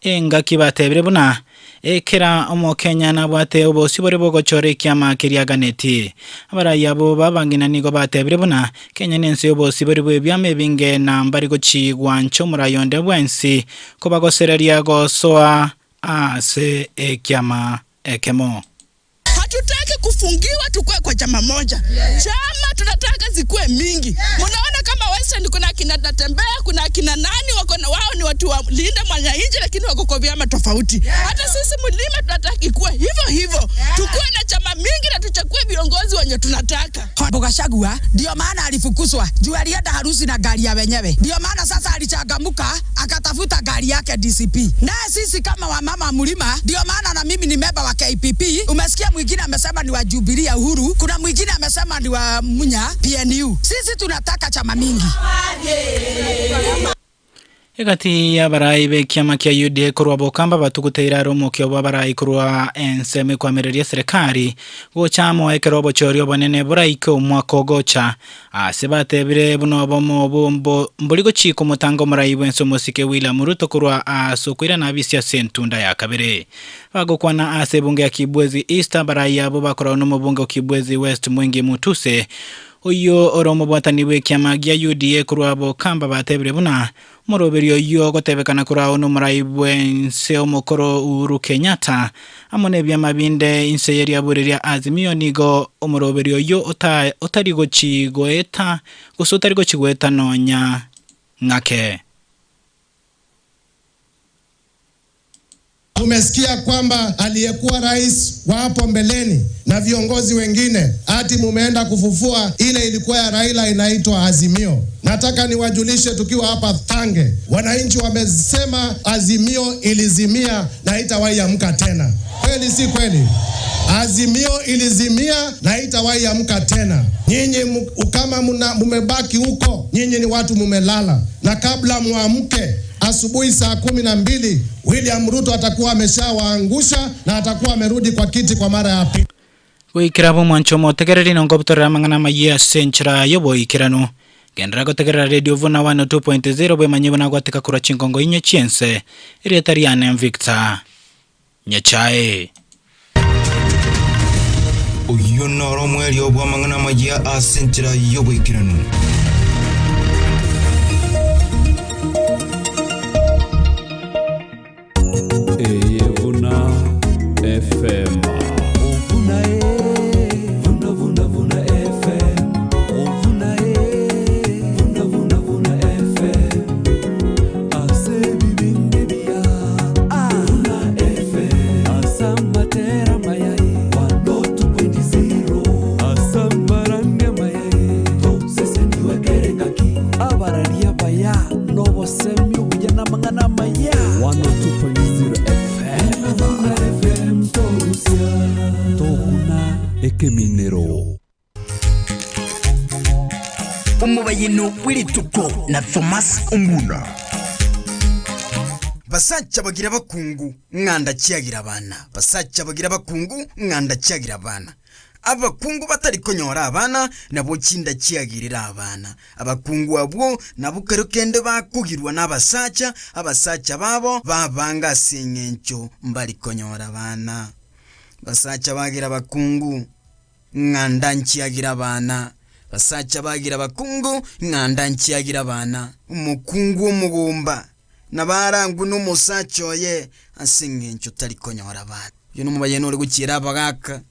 enga kibatebire buna ekera omo Kenya na bwate obosi bore bogochore kiama kiriaganeti abara yabo babangina nigo batebire buna Kenya nense obosi bore byame binge na mbari gochi gwancho murayonde bwensi ko bagosereria gosoa ase ekiama ekemo. Hatutaki kufungiwa tukue kwa chama moja. Chama tunataka zikuwe mingi. Munaona kama Western kuna kina Tatembea, kuna kina nani wako na wao ni watu wa linda mwananchi lakini wako kwa vyama tofauti. Hata sisi Mlima tunataka ikuwe hivyo. Tukue na chama mingi na tuchague viongozi wenye tunataka. Gachagua ndio maana alifukuzwa. Juu alienda harusi na gari ya wenyewe. Ndio maana sasa alichagamuka akatafuta gari yake DCP. Na sisi kama wamama Mlima ndio maana na mimi ni member wa KPP. Umesikia mwingine amesema ni wa Jubilee Uhuru, kuna mwingine amesema ni wa Munya PNU. Sisi tunataka chama mingi. Egati ya barai be kiama kia UDA kurwa bokamba batuguteira romo kyo barai kurwa enseme kwa mereria serikali gochamo ekerobo chorio bonene burai ko mwako gocha asebate bire buno bomo bombo mboligo chiko mutango murai bwenso musike William Ruto kurwa asokwira na bisia sentunda ya kabere bagokwana asebunge ya Kibwezi East barai abo bakora no mubunge Kibwezi West Mwingi Mutuse oyo oromo bwataniwe kiama gia UDA kurwa bokamba batebire buna Moroberio yo gotebekana kurao no muraibwense omokoro Uhuru Kenyatta amone bya mabinde inseyeri abureria Azimio nigo omoroberio yo otarigo chigoeta gusotarigo chigoeta nonya ngake. Tumesikia kwamba aliyekuwa rais wa hapo mbeleni na viongozi wengine ati mumeenda kufufua ile ilikuwa ya Raila inaitwa Azimio. Nataka niwajulishe tukiwa hapa Thange, wananchi wamesema Azimio ilizimia na haitawahi amka tena. Kweli si kweli? Azimio ilizimia na haitawahi amka tena. Nyinyi kama mumebaki huko, nyinyi ni watu mumelala, na kabla muamke asubuhi saa 12 William Ruto atakuwa ameshawaangusha na atakuwa amerudi kwa kiti kwa mara ya pili. Wikirabo mwanchomo tegereri nongobutora mangana mayia senchra yobo ikirano gendrago tegerera radio vuna 102.0 bwe manyibona gwateka kura chingongo inye chiense irietariane Victor Nyachae uyu noro mweri obwa mangana mayia asenchra yobo ikirano Vuna FM Vuna Vuna FM Vuna FM Ase bibinde bia Vuna FM Asambatera mayai 102.0 Asambaranga mayai To sese niwe kerengaki Abararia baya Novo semyo bujana mangana maya 102.0 Ekeminero Umubayino wirituko na Thomas Onguna Basacha bagira bakungu nganda cyagira abana Basacha bagira bakungu nganda cyagira abana Abakungu batari konyora abana nabo kinda cyagirira abana abakungu abo nabo kerokende bakugirwa n'abasacha abasacha babo babanga sinyencho mbali konyora abana Basacha bagira bakungu nganda nchiagira abana Basacha bagira bakungu nganda nchiagira abana umukungu w'umugumba nabarangu n'umusacho ye asingencho tari konyora abana yo numubayeno uri gukira abagaka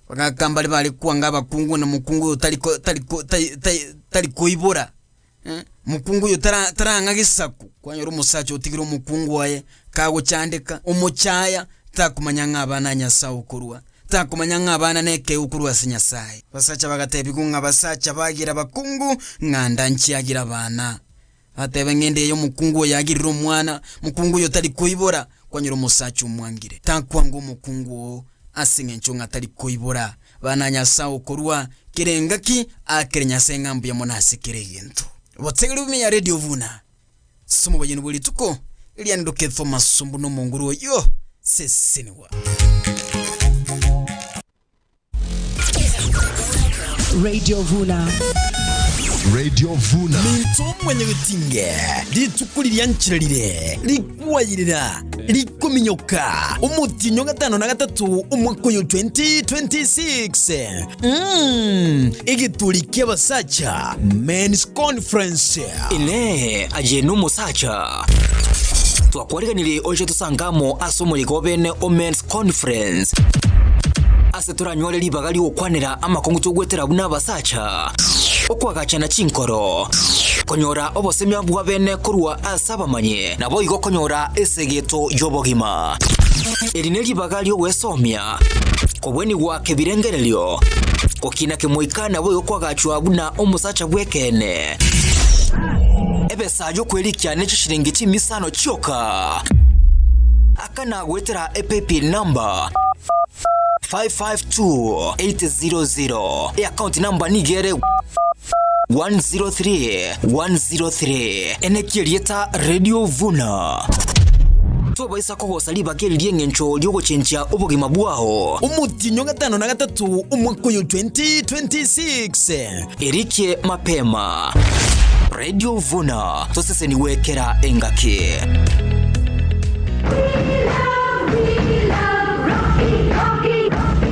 bagakambali bali kuanga abakungu na mukungu tari koibora mukungu yo taranga gisaku kwanyoro umusacho utigira umukungu waye kago cyandika umucyaya takumanya nk'abana nyasawo kurwa takumanya nk'abana neke ukurwa sinyasaye Basacha bagatebigunga Basacha bagira bakungu nganda nchiagira abana atebe ngende yo mukungu yagirira umwana mukungu yo tari koibora kwanyoro umusacho umwangire takwanga umukungu asingencho ngatari koibora bana nyasawo kurwa kirengaki akerenya sengambu ya monasi kiregintu botsegere bimenya radio vuna sumo bayino buli tuko iliani doke Thomas Sumbu no monguru yo seseniwa Radio Vuna Minto mwenye bitinge litukulirya nchirarire likwayirira likuminyoka umutinyo 5 na 3 umwaka yo 2026 igiturikiye Basacha Men's Conference ile ajenu musacha twakwareganire oje tusangamo asomuriko bene o Men's Conference aseturanyore libagali okwanira amakongo tugwetera buna Basacha okwagachana chinkoro konyora obosemya bwa bene kurwa asabamanye nabo igo konyora esegeto yobogima elineli bagali wesomya kobweni wake birengerelyo kokina kemoikana boyo kwagachwa buna omusacha bwekene ebesa yo kwelikia necho shiringi chimisano choka akana gwetera epepi number 552800 account number nigere 103 enekirieta Radio Vuna tubaisa ko saliba keliriye ngencho lyo gucenja ubugima bwaho umutinyo 5 na 3 umwaka 2026 Erike mapema Radio Vuna tosese ni wekera engake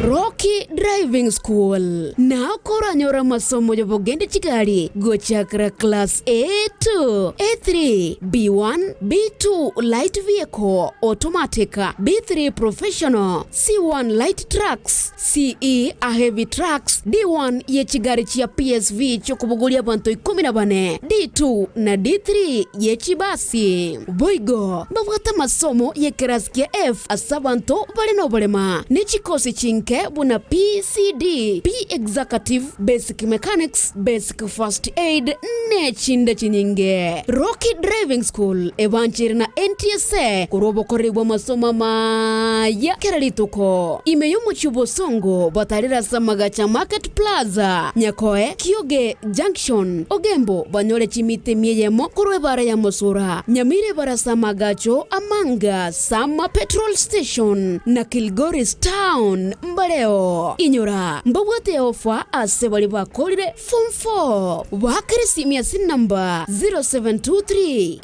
Rocky Driving School na koranyora masomo ya bogende chigari gochakra class A2 A3 B1 B2 light vehicle automatic B3 professional C1 light trucks CE a heavy trucks D1 ye chigari chia PSV chokubugulia banto 14 D2 na D3 ye chibasi boigo babwata masomo ye keraskia F asabanto baleno balema ni chikosi chinke buna PCD, P Executive, Basic Mechanics, Basic First Aid, nechinda chinyinge. Rocky Driving School, evanchiri na NTSA, kurobo koribu masoma maya keralituko. Imeyumu chubo songo, batarira samagacha Market Plaza, Nyakoe, Kyoge Junction, Ogembo, banyole chimite mieyemo, kurwe bara ya Mosura, Nyamire bara samagacho, Amanga, Sama Petrol Station, na Kilgoris Town, Mbaleo inyora mbabwate ofa ase bali bakolire form 4 wakirisi miasi number 0723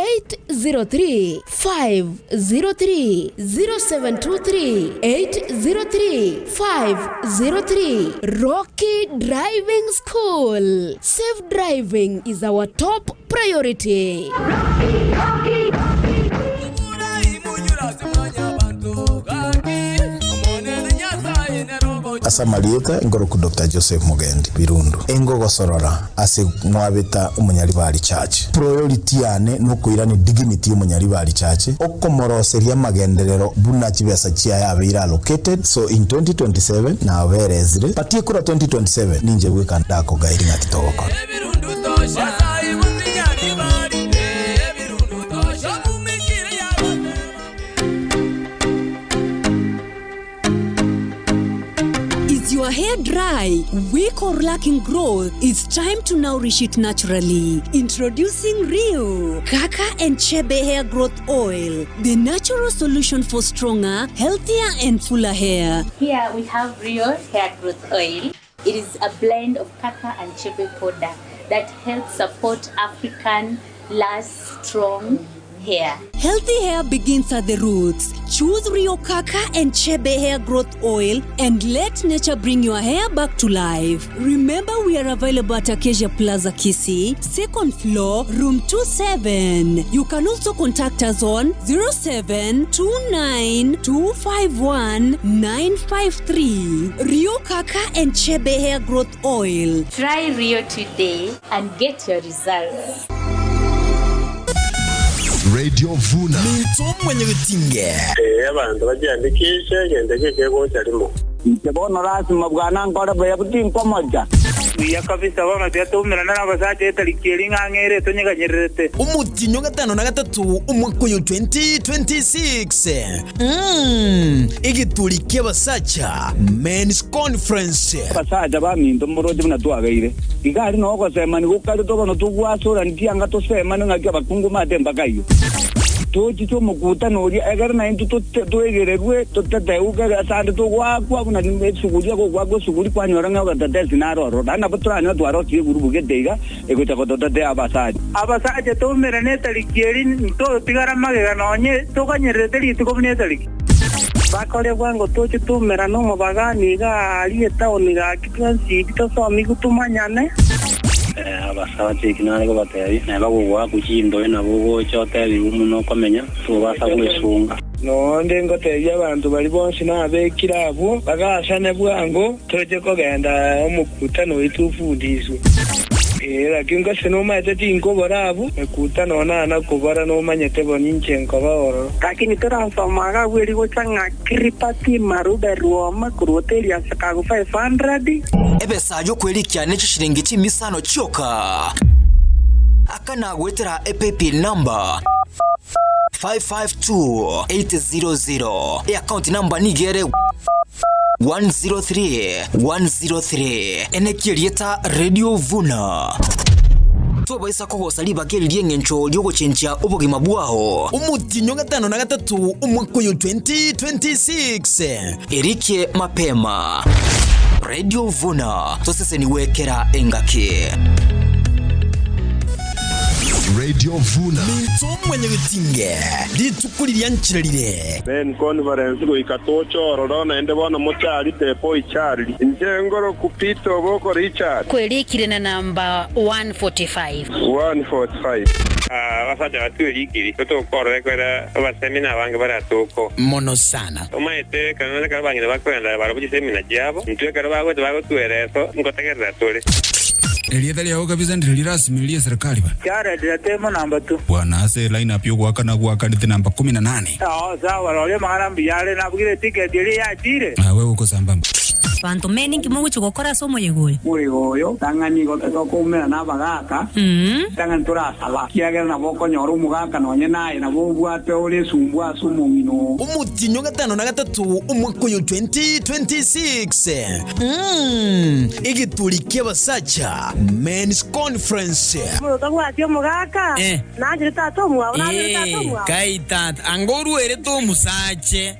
803 503 0723 803 503 Rocky Driving School. Safe driving is our top priority. Rocky. Asa Marieta ngoroku Dr. Joseph Mugendi Birundu engogo sorora ase mwabeta umunyaribari church priority yane nukuira ni dignity umunyaribari church okomoroseria magenderero buna kibesa chia yabira allocated so in 2027 na verezre patikura 2027 ninje wekanda ko gairi ngatitoko Your hair dry, weak or lacking growth, it's time to nourish it naturally. Introducing Rio Kaka and Chebe Hair Growth Oil, the natural solution for stronger, healthier and fuller hair. Here we have Rio Hair Growth Oil. It is a blend of Kaka and Chebe powder that helps support African last strong hair. Healthy hair begins at the roots. Choose Rio Kaka and Chebe Hair Growth Oil and let nature bring your hair back to life. Remember, we are available at Acacia Plaza Kisii, second floor, room 27. You can also contact us on 0729251953. Rio Kaka and Chebe Hair Growth Oil. Try Rio today and get your results. Radio Vuna mwenye bitinge abantu bajiandikishe gendekeke ko cyarimo Ndabona rasima bwana ngora bya butim pamoja ya kabisa bana byatumira n'abazaje tarikiri nkangere tonyeganyerete umutinyo 5 na 3 umwaka 2026 igitulike basacha men's conference basacha bamindo murode bunatwagaire igari no ko sema ni gukari to bano tugwasura ndiyanga to sema ngaki abakungu matemba kayo toji to mukuta no ri egara na into to egererwe to tateuka asande to gwakwa kuna nsukuria ko gwakwa sukuri kwa nyoranga ga tatezi naroro dana butranya twaro ti gurubuge deiga egota ko tate abasaje to merene talikeri to tigara magega nonye to kanyerete ri to komnetali bakore bwango toji to merano mabagani ga ali taoni ga kitwansi to so mi kutumanyane abasaje kinane ko bateri na bagwa kuchindo na bogo chote bimuno komenya to basa kwesunga no ndengo teya abantu bali bonse nabekira abo bagashane bwango toje ko genda omukutano itufundiswe lakini sino maete tinko barabu ekutano na kubara no manyete boninche nkoboro lakini transformaga weli go changa kripati maruda ruoma kuroteli asakago 500 ebesa yo kweli cyane cyishiringi cy'imisano cyoka akana gwetera EPP number 552800 account number nigere 103 enekirieta Radio Vuna. tubaisa kogosa libageririe ng'encho lyoguchenjia obogima bwao umutinyo gatano na gatatu umwaka uyu 2026 erike mapema Radio Vuna toseseni wekera engaki Radio Vuna minto mwenye bitinge litukulirya nchirarire Ben conference go ikatocho rorona ende bona mochari tepo ichari njengoro kupito boko Richard kwelikire na namba 145 wasaja watu elikiri toto korre kwera abasemina bange baratoko mono sana omaete kanone kabangire bakwenda barabuji semina jabo ntwe karabago tuereso ngotegerera tole Elieta leo kabisa ndilo rasmi liya serikali ba. Kara diatemo namba 2. Bwana ase line up yo gwaka na gwaka ndite namba 18. Sawa role marambi yale nabugire ticket ile ya tire. Wewe uko sambamba. Bantu meni kimungu chukokora somo yegole. Oyo tangani go kumera na bagaka. Tangani tura sala. Kiagera na boko nyoru mugaka nonye naye na bubwate ole sumbwa sumumino. Umutinyo gatano na gatatu umwaka uyu 2026. Igiturikie basacha Men's Conference. Mutagwa tio mugaka. Naje tato mwa, naje tato mwa. Kaita angoru ere to musache.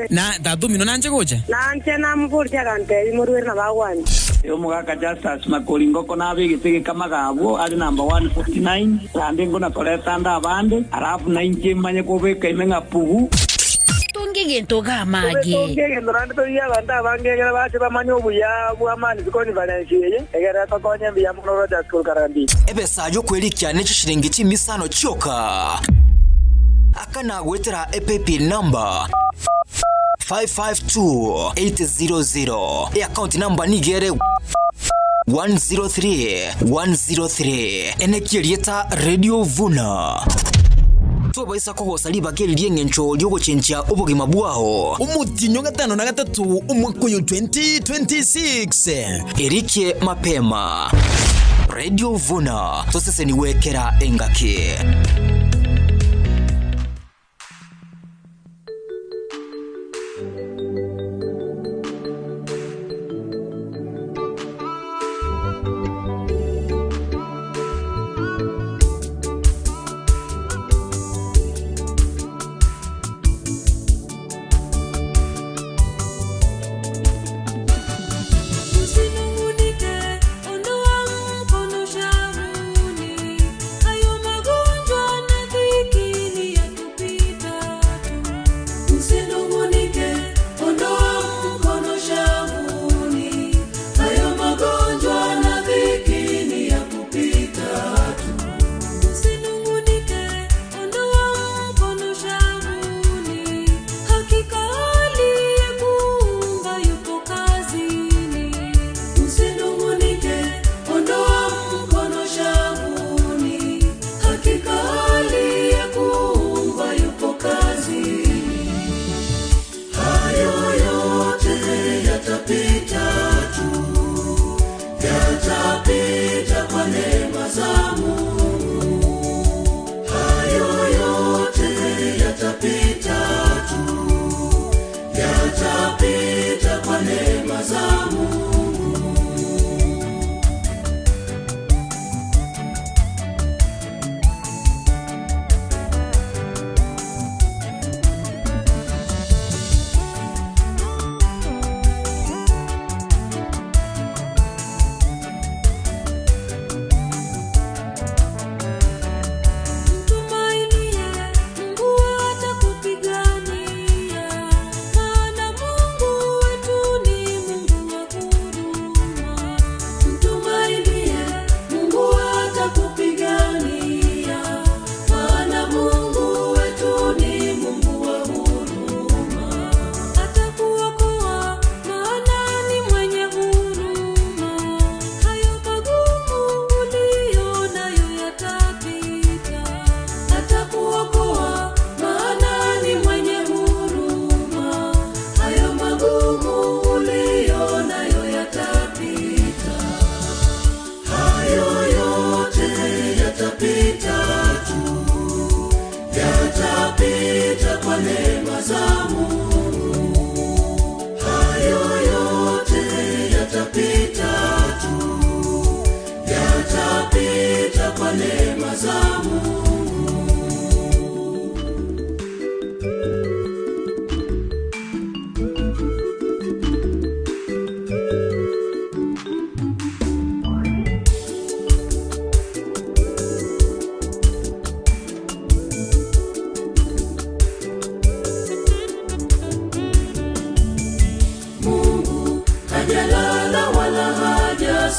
Na tato mino nanje gocha. Nanje na mburja kante imurwe na bagwani. Yo mugaka Justus Makolingo kona bigitege kamagabo ari number 149. Ande ngona toleta nda bande arafu na inje manye kobeka imenga pugu. Tungigento gamage. Tungigento rande to ya banda bangegera bache bamanyo buya bwamani zikoni Valencia egera tokonya biya munoro da school karandi. Ebe sajo kwelikia necho shiringi chimisano choka. Akana gwetera EPP number 552800. Account number nigere 103 enekirieta Radio Vuna tubaisa kogosa libageririe ng'encho lyoguchenjia obogima bwao umutinyo gatano na gatatu umwaka uyu 2026 erike mapema Radio Vuna toseseni wekera engaki Ondoa mkono shavuni, hayo magonjwa na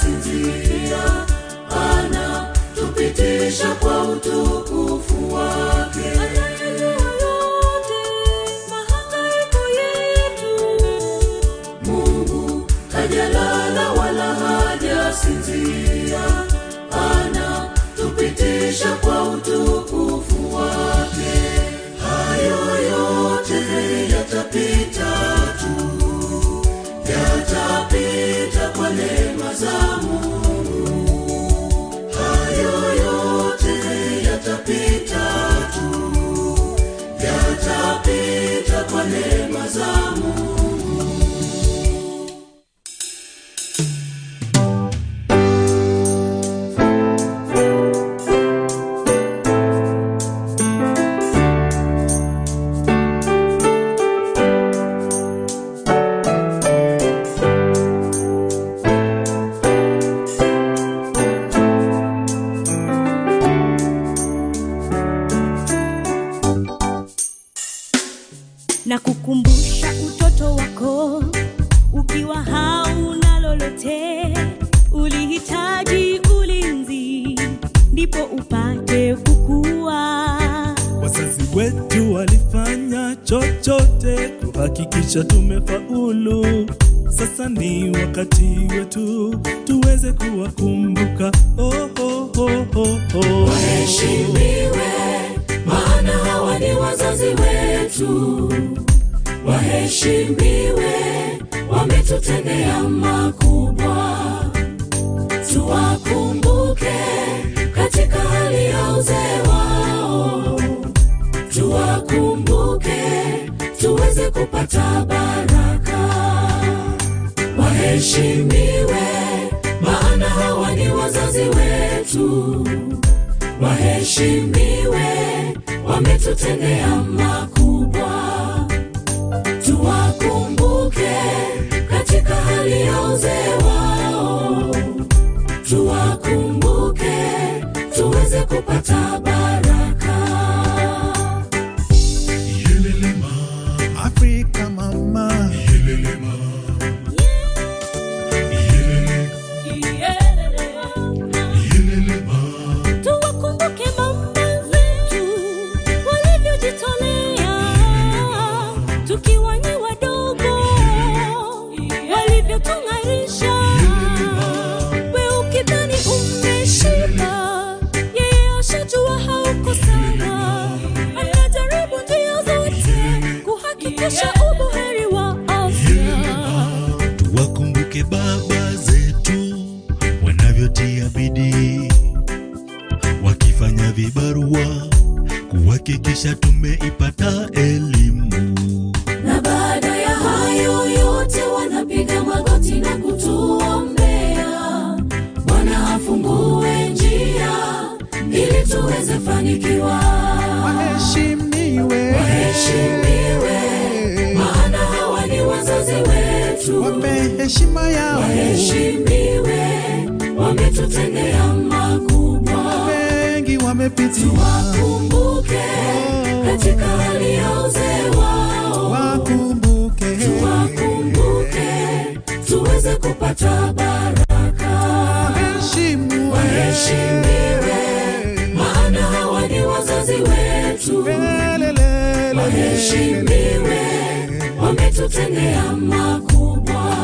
hajasinzia, anatupitisha kwa utukufu wake. Anayajua yote mahangaiko yetu, Mungu hajalala wala hajasinzia, anatupitisha kwa utukufu wake. Hayo yote yatapita tu, yatapita kwa neema za Mungu. Hayo yote yatapita tu, yatapita kwa neema za Mungu. Na kukumbusha utoto wako, ukiwa hauna lolote, ulihitaji ulinzi, ndipo upate kukua. Wazazi wetu walifanya chochote kuhakikisha tumefaulu. Sasa ni wakati wetu tuweze kuwakumbuka. Waheshimiwe, maana hawa ni wazazi wetu. Waheshimiwe, wametutendea makubwa. Tuwakumbuke katika hali ya uzee wao, tuwakumbuke tuweze kupata baraka. Waheshimiwe, maana hawa ni wazazi wetu. Waheshimiwe, wametutendea makubwa. Tuwakumbuke katika hali ya uzee wao, tuwakumbuke tuweze kupata baraka. Yelelema, Afrika mama. Yelelema, Tuwakumbuke mama zetu walivyojitolea, tukiwa ni wadogo, walivyotung'arisha. Wewe ukidhani umeshiba, yeye ashajua hauko sawa. Anajaribu njia zote kuhakikisha ubuheri wa afya. Tuwakumbuke baba zetu wanavyotia bidii, wakifanya vibarua kuhakikisha tumeipata elimu. Na baada ya hayo yote wanapiga magoti na kutuombea, Bwana afungue njia ili tuweze fanikiwa. Waheshimiwe, waheshimiwe, maana hawa ni wazazi wetu. wape heshima yao. Waheshimiwe, wametutendea makubwa. Wengi wamepitia. Tuwakumbuke katika hali ya uzee wao, wakumbuke. Tuwakumbuke tuweze kupata baraka. Waheshimiwe, maana hawa ni wazazi wetu. Waheshimiwe, wametutendea makubwa.